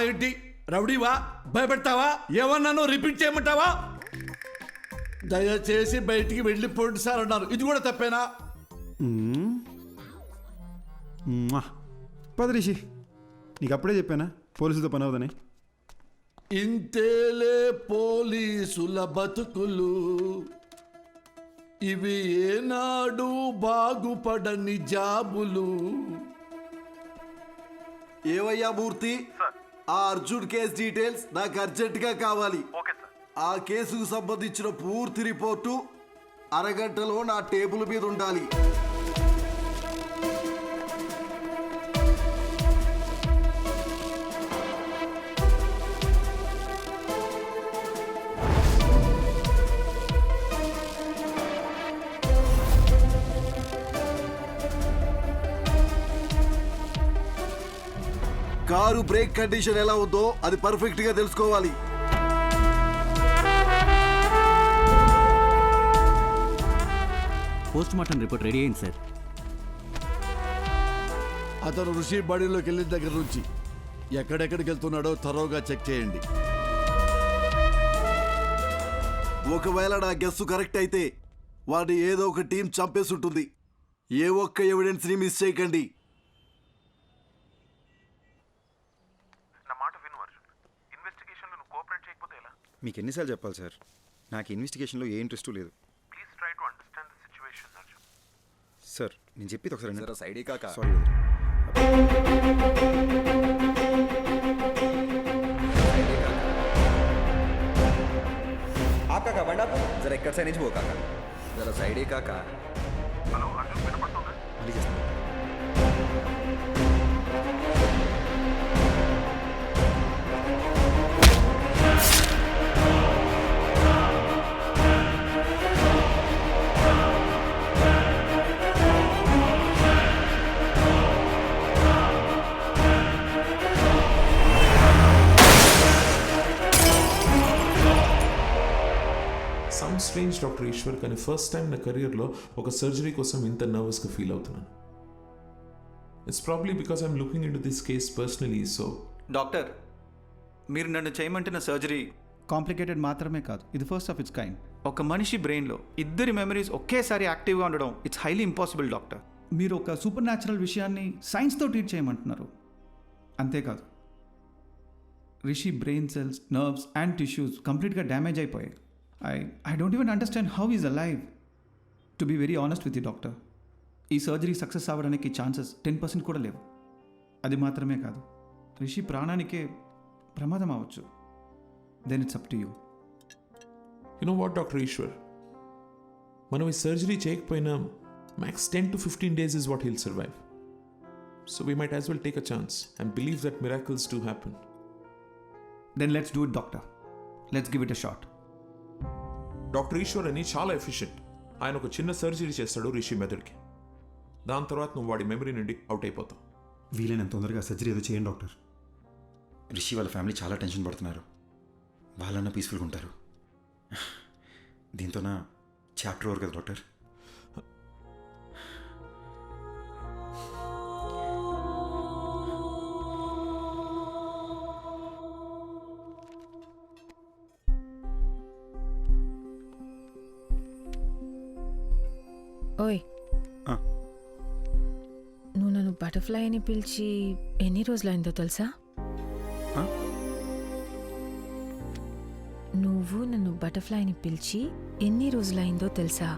ఏంటి రౌడీవా? భయపెడతావా? ఏమన్నానో రిపీట్ చేయమంటావా? దయచేసి బయటికి వెళ్ళిపోండి సార్ అన్నారు. ఇది కూడా తప్పేనా? పద రిషి, నీకు అప్పుడే చెప్పానా పోలీసులతో పని అవుదని? ఇంతేలే పోలీసుల బతుకులు, ఇవి ఏనాడు బాగుపడని జాబులు. ఏవయ్యా మూర్తి, ఆ అర్జున్ కేస్ డీటెయిల్స్ నాకు అర్జెంటుగా కావాలి. ఆ కేసుకు సంబంధించిన పూర్తి రిపోర్టు అరగంటలో నా టేబుల్ మీద ఉండాలి. కారు బ్రేక్ కండిషన్ ఎలా ఉందో అది పర్ఫెక్ట్ గా తెలుసుకోవాలి. పోస్ట్ మార్టం రిపోర్ట్ రెడీ అయింది సార్. అతను ఋషి బాడీలోకి వెళ్ళిన దగ్గర నుంచి ఎక్కడెక్కడికి వెళ్తున్నాడో థరోగా చెక్ చేయండి. ఒకవేళ నా గెస్సు కరెక్ట్ అయితే వాడిని ఏదో ఒక టీం చంపేసి ఉంటుంది. ఏ ఒక్క ఎవిడెన్స్ ని మిస్ చేయకండి. మీకు ఎన్నిసార్లు చెప్పాలి సార్, నాకు ఇన్వెస్టిగేషన్లో ఏ ఇంట్రెస్ట్ లేదు. సార్ నేను చెప్పేది ఒకసారి సైడీ కాకా. సారీ. आप काका बंडा जरा इक्कड़ से नहीं वो काका जरा साइड ही काका హలో అర్జున్ వినపడుతుందా? మళ్ళీ చేస్తాను సమ్ స్ట్రేంజ్ డాక్టర్ ఈశ్వర్, కానీ ఫస్ట్ టైం నా కెరియర్లో ఒక సర్జరీ కోసం ఇంత నర్వస్గా ఫీల్ అవుతున్నాను. It's probably because I'm looking in to this case personally. So doctor, మీరు నన్ను చేయమంటున్న సర్జరీ కాంప్లికేటెడ్ మాత్రమే కాదు, ఇది ఫస్ట్ ఆఫ్ ఇట్స్ కైండ్. ఒక మనిషి బ్రెయిన్లో ఇద్దరి మెమరీస్ ఒకేసారి యాక్టివ్గా ఉండడం ఇట్స్ హైలీ ఇంపాసిబుల్ డాక్టర్. మీరు ఒక సూపర్ న్యాచురల్ విషయాన్ని సైన్స్తో ట్రీట్ చేయమంటున్నారు. అంతేకాదు, Rishi brain cells, nerves and tissues కంప్లీట్గా డ్యామేజ్ అయిపోయాయి. I don't even understand how he's alive. To be very honest with you, doctor, ఈ సర్జరీ సక్సెస్ అవ్వడానికి ఛాన్సెస్ 10% కూడా లేవు. అది మాత్రమే కాదు, రిషి ప్రాణానికే ప్రమాదం అవ్వచ్చు. Then it's up to you. You know what doctor Ishwar, మనం ఈ సర్జరీ చేయకపోయినా max 10 to 15 days is what he'll survive. So we might as well take a chance and believe that miracles do happen. Then let's do it, doctor. Let's give it a shot. Doctor Ishwar అని చాలా efficient. ఆయన ఒక చిన్న surgery చేస్తాడు రిషి మెదడుకి. దాని తర్వాత నువ్వు వాడి మెమరీ నుండి అవుట్ అయిపోతావు. వీలైనంత తొందరగా సర్జరీ ఏదో చేయండి డాక్టర్. రిషి వాళ్ళ ఫ్యామిలీ చాలా టెన్షన్ పడుతున్నారు. వాళ్ళన్నా పీస్ఫుల్గా ఉంటారు. దీంతో నా చాప్టర్ ఓవర్ కదా డాక్టర్. ఓయ్, నువ్వు నన్ను బటర్ఫ్లై అని పిలిచి ఎన్ని రోజులైందో తెలుసా? నువ్వు నన్ను బటర్ఫ్లై అని పిలిచి ఎన్ని రోజులైందో తెలుసా?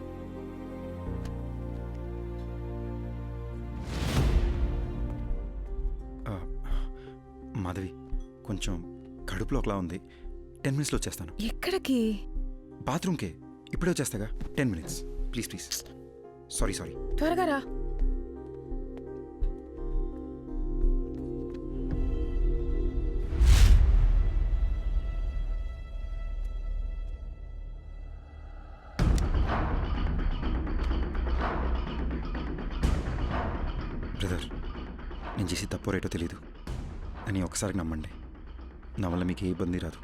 మాధవి, కొంచెం కడుపులో ఒకలా ఉంది. 10 minutesలో వచ్చేస్తాను. ఎక్కడికి? బాత్రూమ్కే. ఇప్పుడే వచ్చేస్తాగా. 10 minutes ప్లీజ్ ప్లీజ్. సారీ. త్వరగా రా. బ్రదర్, నేను చేసి తప్పో రేటో తెలీదు అని ఒకసారి నమ్మండి. నా వల్ల మీకు ఏ ఇబ్బంది రాదు.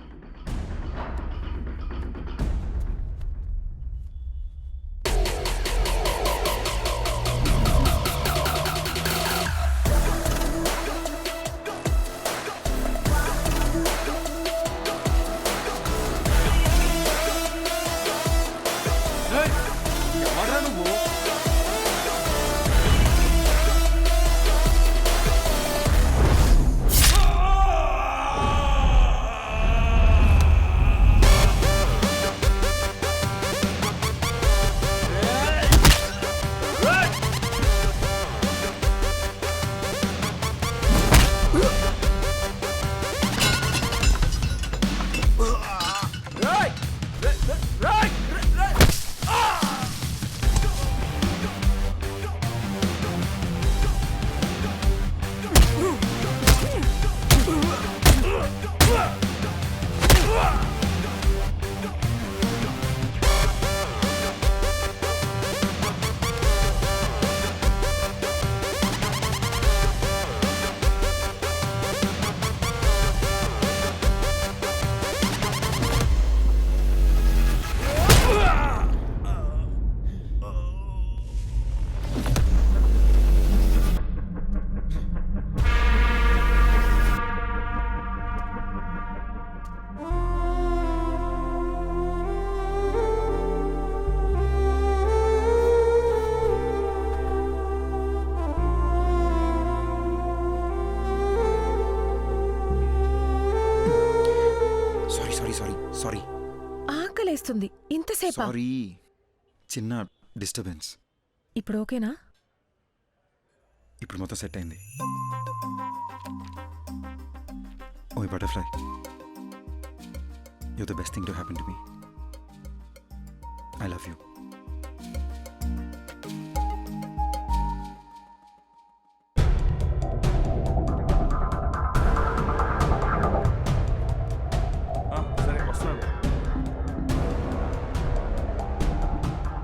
సారీ. ఆకలేస్తుంది. ఇంతసేపా? సారీ, చిన్న డిస్టర్బెన్స్. ఇప్పుడు ఓకేనా? ఇప్పుడు మొత్తం సెట్ అయింది. Oh butterfly, you the best thing to happen to me. I love you.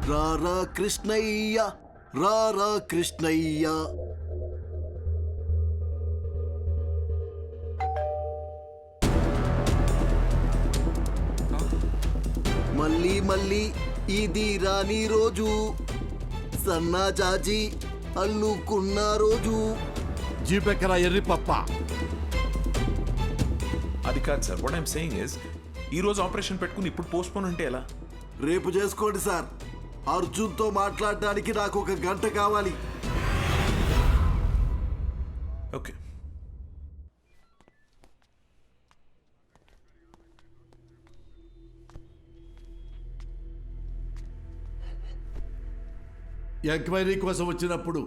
రారా కృష్ణయ్య, రారా కృష్ణయ్య. మళ్ళీ మళ్ళీ ఇది రాని రోజు, సన్నాజాజి అల్లుకున్న రోజు. జీపెక్కరా ఎర్రి పప్ప. అది కాదు sir, what I'm saying is ఈ రోజు ఆపరేషన్ పెట్టుకుని ఇప్పుడు పోస్ట్ పోన్ అంటే ఎలా? రేపు చేసుకోండి సార్. అర్జున్తో మాట్లాడడానికి నాకు 1 గంట కావాలి. ఓకే. ఎంక్వైరీ కోసం వచ్చినప్పుడు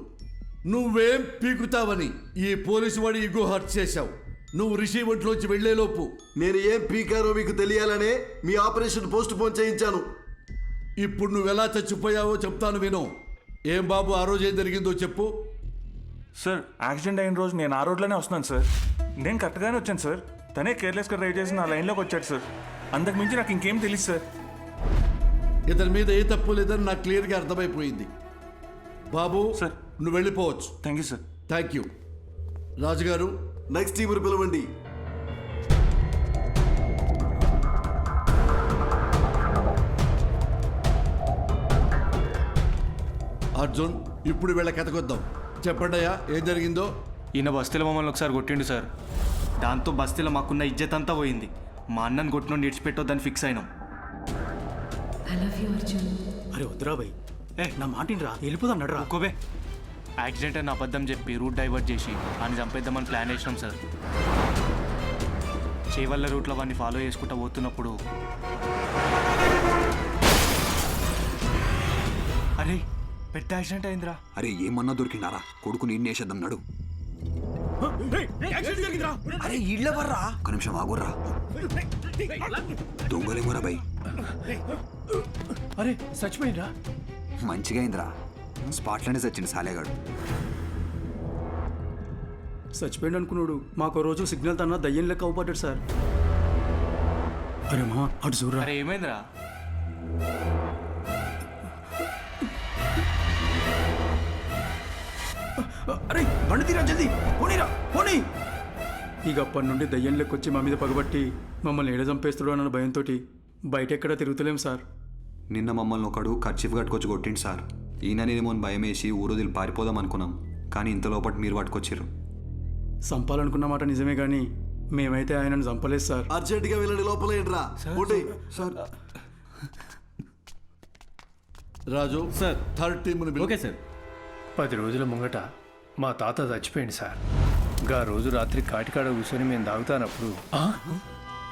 నువ్వేం పీకుతావని ఈ పోలీసు వాడి ఇగో హర్ట్ చేశావు. నువ్వు రిషి ఒంట్లోంచి వెళ్లేలోపు నేను ఏం పీకారో మీకు తెలియాలనే మీ ఆపరేషన్ పోస్ట్ పోన్ చేయించాను. ఇప్పుడు నువ్వు ఎలా చచ్చిపోయావో చెప్తాను విను. ఏం బాబు, ఆ రోజు ఏం జరిగిందో చెప్పు. సార్, యాక్సిడెంట్ అయిన రోజు నేను ఆ రోడ్లోనే వస్తున్నాను సార్. నేను కరెక్ట్గానే వచ్చాను సార్. తనే కేర్లెస్గా డ్రైవ్ చేసి నా లైన్లోకి వచ్చాడు సార్. అంతకు మించి నాకు ఇంకేం తెలియదు సార్. ఇతని మీద ఏ తప్పు లేదని నాకు క్లియర్గా అర్థమైపోయింది. బాబు సార్, నువ్వు వెళ్ళిపోవచ్చు. Thank you sir. Thank you. రాజుగారు, నెక్స్ట్ టీముని పిలవండి. అర్జున్, ఇప్పుడు వీళ్ళ కథకొద్దాం. చెప్పండి అయ్యా, ఏం జరిగిందో. ఈయన బస్తీలో మమ్మల్ని ఒకసారి కొట్టిండు సార్. దాంతో బస్తీలో మాకున్న ఇజ్జత్ అంతా పోయింది. మా అన్నను కొట్టినోడు నిడిచిపెట్టొద్దని ఫిక్స్ అయినాం. అరే వద్దురా భయ్, నా మాటినరా, వెళ్ళిపోదాం నడరా. ఒక్కోబే యాక్సిడెంట్ అని అబద్ధం చెప్పి రూట్ డైవర్ట్ చేసి ఆయన చంపేద్దామని ప్లాన్ వేసినాం సార్. చేవల్ల రూట్లో వాడిని ఫాలో చేసుకుంటూ పోతున్నప్పుడు అరే పెద్ద యాక్సిడెంట్ అయిందిరా. అరే ఏమన్నా దొరికిండారా? కొడుకుని ఇన్నేసేద్దాం నడు. అరే ఇళ్ళెవర్రా? ఒక నిమిషం ఆగుర్రా. దొంగలేమోరా భయ్. అరే చచ్చిపోయిందిరా. మంచిగా అయిందిరా, స్పాట్లోనే చచ్చింది సాలేగాడు. చచ్చిపోయింది అనుకున్నాడు. మాకు రోజు సిగ్నల్ తన దయ్యం లెక్క అవుపడ్డాడు సార్. అరే మా అటు చూడరా. అరే ఏమైందిరా? అరే బండి తీరా, జల్దీ పోనీరా, పోనీ. ఇక అప్పటి నుండి దయ్యం లెక్కొచ్చి మా మీద పగబట్టి మమ్మల్ని ఏడ చంపేస్తాడు అన్న భయంతో బయట ఎక్కడ తిరుగుతలేం సార్. నిన్న మమ్మల్ని ఒకడు ఖర్చీఫ్ కట్టుకొచ్చి కొట్టిండు సార్. ఈయననేమో భయం వేసి ఊరోదిలి పారిపోదాం అనుకున్నాం, కానీ ఇంతలోపటి మీరు పట్టుకొచ్చారు. చంపాలనుకున్న మాట నిజమే కానీ మేమైతే ఆయనను చంపలేదు సార్. అర్జెంటుగా వెళ్ళండి, లోపల ఏంట్రా. సార్ రాజు సార్, థర్డ్ టీముని ఓకే సార్. 10 రోజుల ముంగట మా తాత చచ్చిపోయింది సార్. గా రోజు రాత్రి కాటికాడ కూర్చొని మేము తాగుతానప్పుడు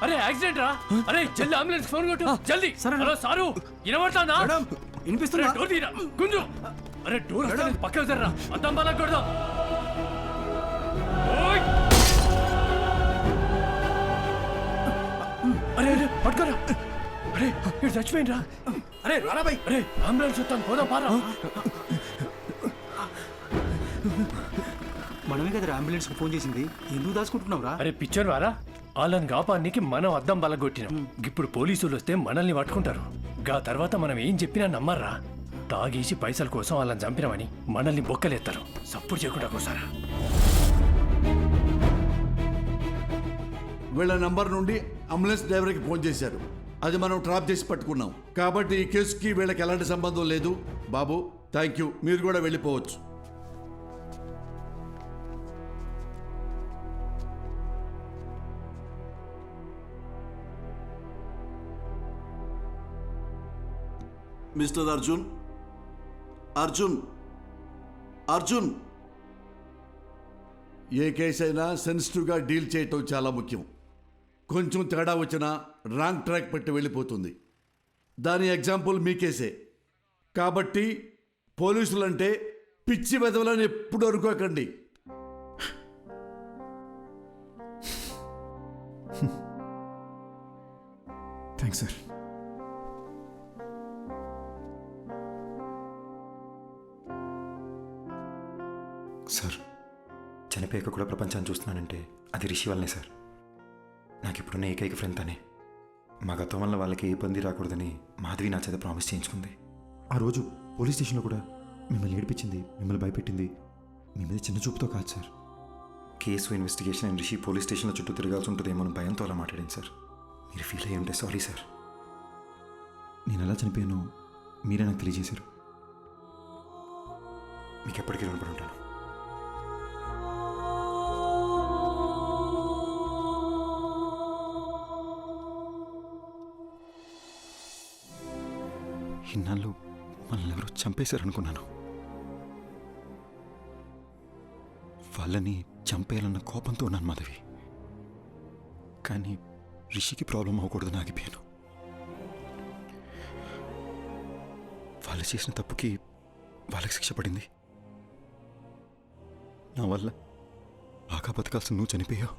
అరే యాక్సిడెంట్ రా. అరే జల్ది అంబులెన్స్ ఫోన్ కొట్టు జల్ది. హలో సారు, వినబడతానా? వినిపిస్తుందా? డోర్ తీరా గుంజు. అరే డోర్ పక్కకు జర్రా, అద్దం బాగా కొడదాం. అరే అరే పట్టుకోరా. అరే ఇక్కడ చచ్చిపోయిండ్రా. అరే రారాబాయ్, అరే అంబులెన్స్ వస్తాను, పోదాం పారా. మనమే కదరా అంబులెన్స్కి ఫోన్ చేసింది, ఎందుకు దాచుకుంటున్నావురా? అరే పిచ్చర్ వారా, వాళ్ళని కాపానికి మనం అద్దం బలగొట్టినాం. ఇప్పుడు పోలీసులు వస్తే మనల్ని పట్టుకుంటారు. గా తర్వాత మనం ఏం చెప్పినా నమ్మర్రా. తాగేసి పైసల కోసం వాళ్ళని చంపినామని మనల్ని బొక్కలేస్తారు. సప్పుడు చేయకుండా కోసారా. వీళ్ళ నంబర్ నుండి అంబులెన్స్ డ్రైవర్కి ఫోన్ చేశారు. అది మనం ట్రాప్ చేసి పట్టుకున్నాం. కాబట్టి ఈ కేసుకి వీళ్ళకి ఎలాంటి సంబంధం లేదు. బాబు థ్యాంక్ యూ, మీరు కూడా వెళ్ళిపోవచ్చు. మిస్టర్ అర్జున్, అర్జున్, అర్జున్. ఏ కేసు అయినా సెన్సిటివ్గా డీల్ చేయటం చాలా ముఖ్యం. కొంచెం తేడా వచ్చినా రాంగ్ ట్రాక్ పెట్టి వెళ్ళిపోతుంది. దాని ఎగ్జాంపుల్ మీ కేసే. కాబట్టి పోలీసులంటే పిచ్చి వెదవలని ఎప్పుడు అనుకోకండి. Thanks sir. సార్, చనిపోయాక కూడా ప్రపంచాన్ని చూస్తున్నానంటే అది రిషి వల్లనే సార్. నాకు ఇప్పుడున్న ఏకైక ఫ్రెండ్ తనే. మా గతం వల్ల వాళ్ళకి ఏ ఇబ్బంది రాకూడదని మాధవి నా చేత ప్రామిస్ చేయించుకుంది. ఆ రోజు పోలీస్ స్టేషన్లో కూడా మిమ్మల్ని ఏడిపించింది, మిమ్మల్ని భయపెట్టింది మీ మీద చిన్న చూపుతో కాదు sir. Case investigation and Rishi police స్టేషన్లో చుట్టూ తిరగాల్సి ఉంటుందేమో అని భయంతో అలా మాట్లాడింది సార్. మీరు ఫీల్ అయ్యి ఉంటే సారీ సార్. నేను ఎలా చనిపోయానో మీరే నాకు తెలియజేశారు. మీకు ఎప్పటికీ రుణపడి ఉంటాను. ఇన్నాళ్ళు మనల్ని ఎవరో చంపేశారనుకున్నాను. వాళ్ళని చంపేయాలన్న కోపంతో ఉన్నాను మాధవి. కానీ రిషికి ప్రాబ్లం అవ్వకూడదని ఆగిపోయాను. వాళ్ళు చేసిన తప్పుకి వాళ్ళకి శిక్ష పడింది. నా వల్ల బాగా బతకాల్సిన నువ్వు చనిపోయావు.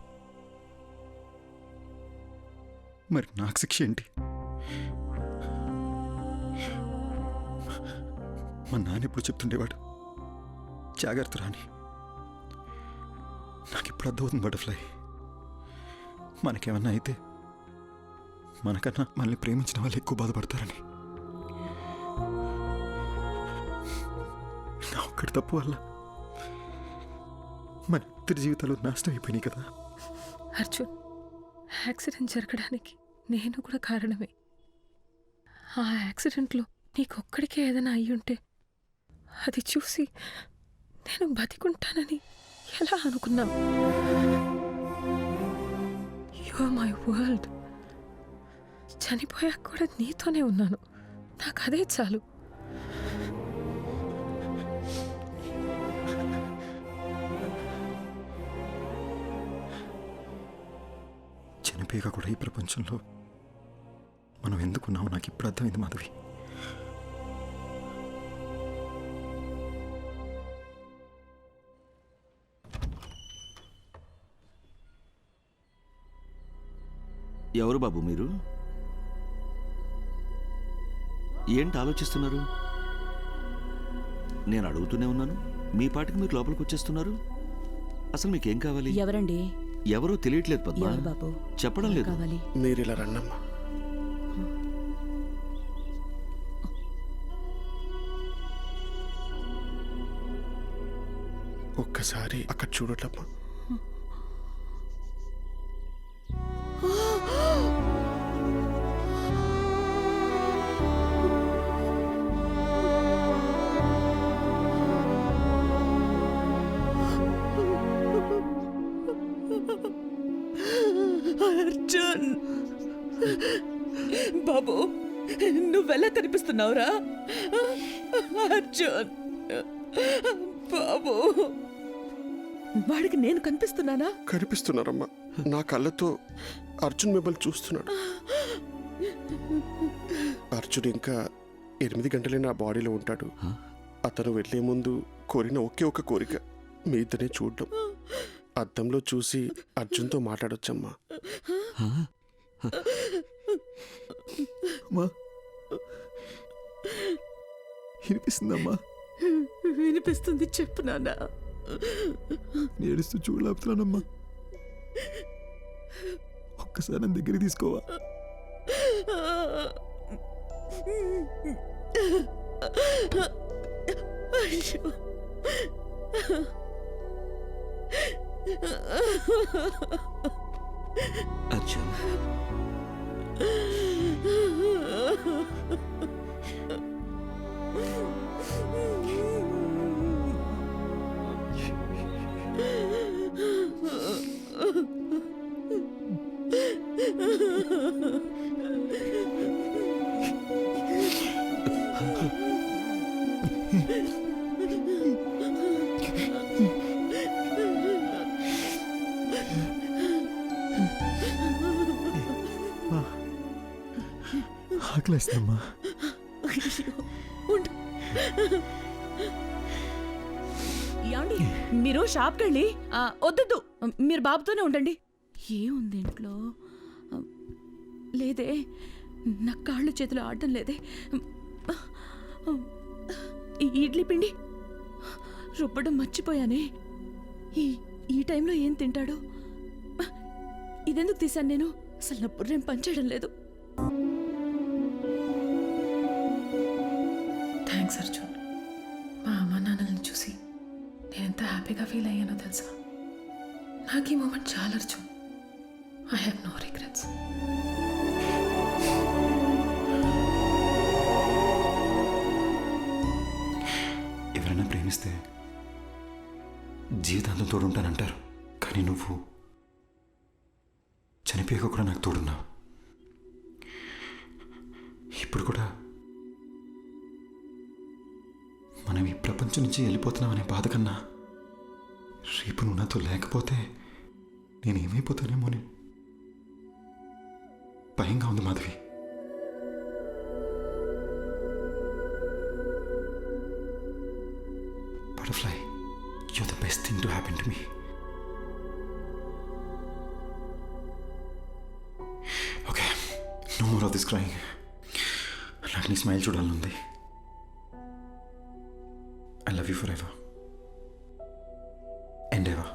మరి నాకు శిక్ష ఏంటి? మా నాన్న ఎప్పుడు చెప్తుండేవాడు, జాగ్రత్త రాని. నాకు ఇప్పుడు అర్థమవుతుంది బటర్ఫ్లై. మనకేమన్నా అయితే మనకన్నా మనల్ని ప్రేమించిన వాళ్ళు ఎక్కువ బాధపడతారని. నా ఒక్కడి తప్పు వల్ల మన ఇద్దరి జీవితాలు నాశనం అయిపోయినాయి కదా. అర్జున్, యాక్సిడెంట్ జరగడానికి నేను కూడా కారణమే. ఆ యాక్సిడెంట్లో నీకొక్కడికే ఏదైనా అయ్యుంటే అది చూసి నేను బతికుంటానని ఎలా అనుకున్నావు? You are my world. చనిపోయాక కూడా నీతోనే ఉన్నాను. నాకు అదే చాలు. చనిపోయాక కూడా ఈ ప్రపంచంలో మనం ఎందుకున్నామో నాకు ఇప్పుడు అర్థమైంది మాధవి. ఎవరు బాబు మీరు? ఏంటి ఆలోచిస్తున్నారు? నేను అడుగుతూనే ఉన్నాను, మీ పాటికి మీరు లోపలికి వచ్చేస్తున్నారు. అసలు మీకేం కావాలి? ఎవరండి? ఎవరో తెలియట్లేదు పద్మ. ఎవరు బాబు? చెప్పడం లేదు. కావాలి. మీరు ఇలా రండమ్మా. ఒక్కసారి అక్కడ చూడటమ్మా. అర్జున్ బాబు, నువ్వెలా కనిపిస్తున్నావురా? అర్జున్ బాబు, వాడికి నేను కనిపిస్తున్నానా? కనిపిస్తున్నారమ్మా. నా కళ్ళతో అర్జున్ మిమ్మల్ని చూస్తున్నాడు. అర్జున్ ఇంకా 8 గంటలే నా బాడీలో ఉంటాడు. అతను వెళ్లే ముందు కోరిన ఒకే ఒక కోరిక మీ ఇద్దరిని చూడడం. అద్దంలో చూసి అర్జున్తో మాట్లాడొచ్చమ్మా. వినిపిస్తుందమ్మా? వినిపిస్తుంది, చెప్పు నాన్న. ఏడుస్తూ చూడలేపుతున్నానమ్మా. ఒక్కసారి నా దగ్గరికి తీసుకోవా? అయ్యో, అర్జున్, ఆకలేస్తుందమ్మా. ఉండు. ఏమండి మీరు షాప్కి వెళ్ళి వద్దు మీరు బాబుతోనే ఉండండి. ఏముంది ఇంట్లో? లేదే, నా కాళ్ళు చేతులు ఆడడం లేదే. ఈ ఇడ్లీ పిండి రుబ్బడం మర్చిపోయానే. ఈ టైంలో ఏం తింటాడు? ఇదెందుకు తీశాను నేను? అసలు నా బుర్రేం పనిచేయడం లేదు. థ్యాంక్స్ అర్జున్. మా అమ్మ నాన్నలను చూసి నేను ఎంత హ్యాపీగా ఫీల్ అయ్యానో తెలుసా? నాకు ఈ మూమెంట్ చాలా Arjun. I have no regrets. ఎవరైనా ప్రేమిస్తే జీవితాంతం తోడుంటానంటారు, కానీ నువ్వు చనిపోయాక కూడా నాకు తోడున్నావు. ఇప్పుడు కూడా మనం ఈ ప్రపంచం నుంచి వెళ్ళిపోతున్నామనే బాధ కన్నా రేపు నువ్వు నాతో లేకపోతే నేనేమైపోతానేమో అని భయంగా ఉంది Madhavi. Butterfly, you're the best thing to happen to me. Okay, no more of this crying. నాకు నీ స్మైల్ చూడాలనుంది. I love you forever and ever.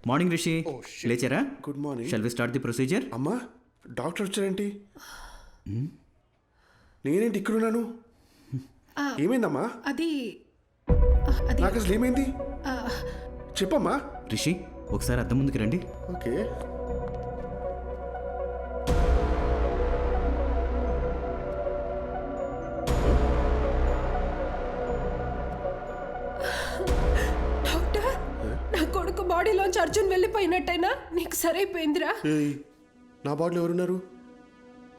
Morning Rishi, లేచారా? Good morning. Shall we start the procedure? అమ్మా, డాక్టర్ వచ్చారేంటి? నేనేంటి ఇక్కడున్నాను? ఏమైందమ్మా? అది నాకు అసలు ఏమైంది చెప్పమ్మా. రిషి, ఒకసారి అద్దం ముందుకు రండి. ఓకే. బాడీలోంచి అర్జున్ వెళ్ళిపోయినట్టయినా నీకు సరైపోయిందిరా. నా బాడీలో ఎవరున్నారు?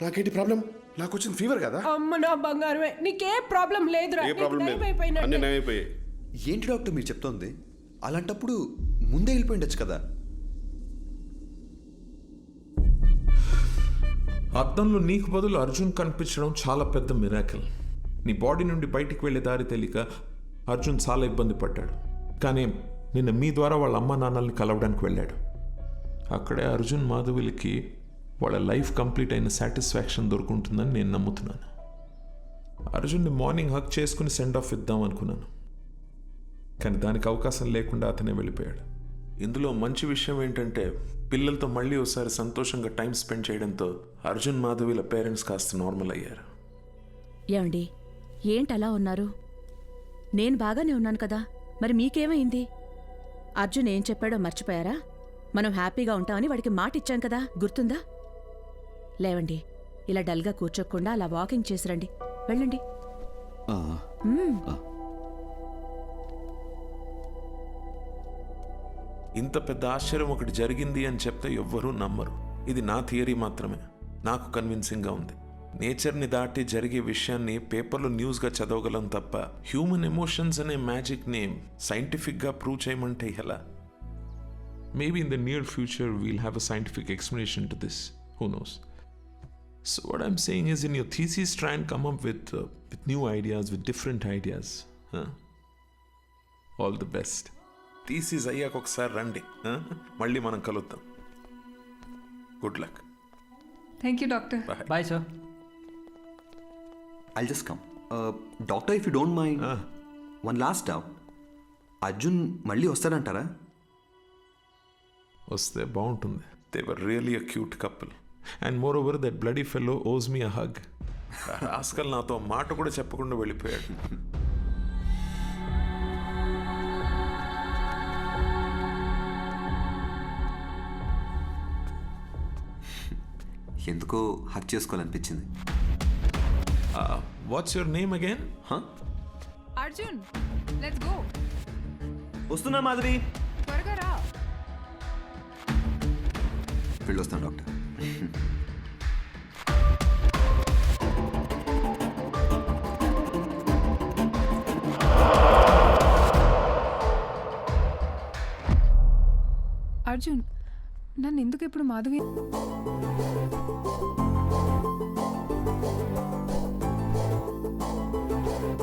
నాకేంటి ప్రాబ్లం? నాకు వచ్చిన ఫీవర్ కదా. అమ్మ నా బంగారమే, నీకే ప్రాబ్లం లేదురా. ఏంటి డాక్టర్ మీరు చెప్తోంది? అలాంటప్పుడు ముందే వెళ్ళిపోయిండొచ్చు కదా. అద్దంలో నీకు బదులు అర్జున్ కనిపించడం చాలా పెద్ద మిరాకిల్. నీ బాడీ నుండి బయటికి వెళ్ళే దారి తెలియక అర్జున్ చాలా ఇబ్బంది పడ్డాడు. కానీ నిన్న మీ ద్వారా వాళ్ళ అమ్మ నాన్నల్ని కలవడానికి వెళ్ళాడు. అక్కడే అర్జున్ మాధవులకి వాళ్ళ లైఫ్ కంప్లీట్ అయిన సాటిస్ఫాక్షన్ దొరుకుంటుందని నేను నమ్ముతున్నాను. అర్జున్ని మార్నింగ్ హక్ చేసుకుని సెండ్ ఆఫ్ ఇద్దాం అనుకున్నాను, కానీ దానికి అవకాశం లేకుండా అతనే వెళ్ళిపోయాడు. ఇందులో మంచి విషయం ఏంటంటే పిల్లలతో మళ్ళీ ఒకసారి సంతోషంగా టైం స్పెండ్ చేయడంతో అర్జున్ మాధవిల పేరెంట్స్ కాస్త నార్మల్ అయ్యారు. ఏమండి, ఏంటి అలా ఉన్నారు? నేను బాగానే ఉన్నాను కదా, మరి మీకేమైంది? అర్జున్ ఏం చెప్పాడో మర్చిపోయారా? మనం హ్యాపీగా ఉంటామని వాడికి మాట ఇచ్చాం కదా, గుర్తుందా? లేవండి, ఇలా డల్గా కూర్చోకుండా అలా వాకింగ్ చేసిరండి. వెళ్ళండి. ఇంత పెద్ద ఆశ్చర్యం ఒకటి జరిగింది అని చెప్తే ఎవ్వరూ నమ్మరు. ఇది నా థియరీ మాత్రమే, నాకు కన్విన్సింగ్గా ఉంది. నేచర్ని దాటి జరిగే విషయాన్ని పేపర్లో న్యూస్గా చదవగలం తప్ప హ్యూమన్ ఎమోషన్స్ అనే మ్యాజిక్ని సైంటిఫిక్గా ప్రూవ్ చేయమంటే ఎలా? Maybe in the near future we'll have a scientific explanation to this, who knows. So what I'm saying is, in your thesis try and come up with new ideas, with different ideas. All the best. Thesis అయ్యాక ఒకసారి రండి, మళ్ళీ మనం కలుద్దాం. Good luck. Thank you doctor. Bye sir. I'll just come. Doctor, if you don't mind, one last doubt. Arjun మళ్ళీ వస్తాడంటారా? వస్తే బాగుంటుంది. They were really a cute couple and more over that bloody fellow ఓస్ మీ అ హగ్. రాస్కల్ నాతో మాట కూడా చెప్పకుండా వెళ్ళిపోయాడు. ఎందుకో హక్ చేసుకోవాలనిపించింది. What's your name again? Arjun let's go. వస్తున్నా మాధవి. త్వరగా రా. వెళ్ళొస్తాను డాక్టర్. అర్జున్ నన్ను ఎందుకు ఇప్పుడు మాధవి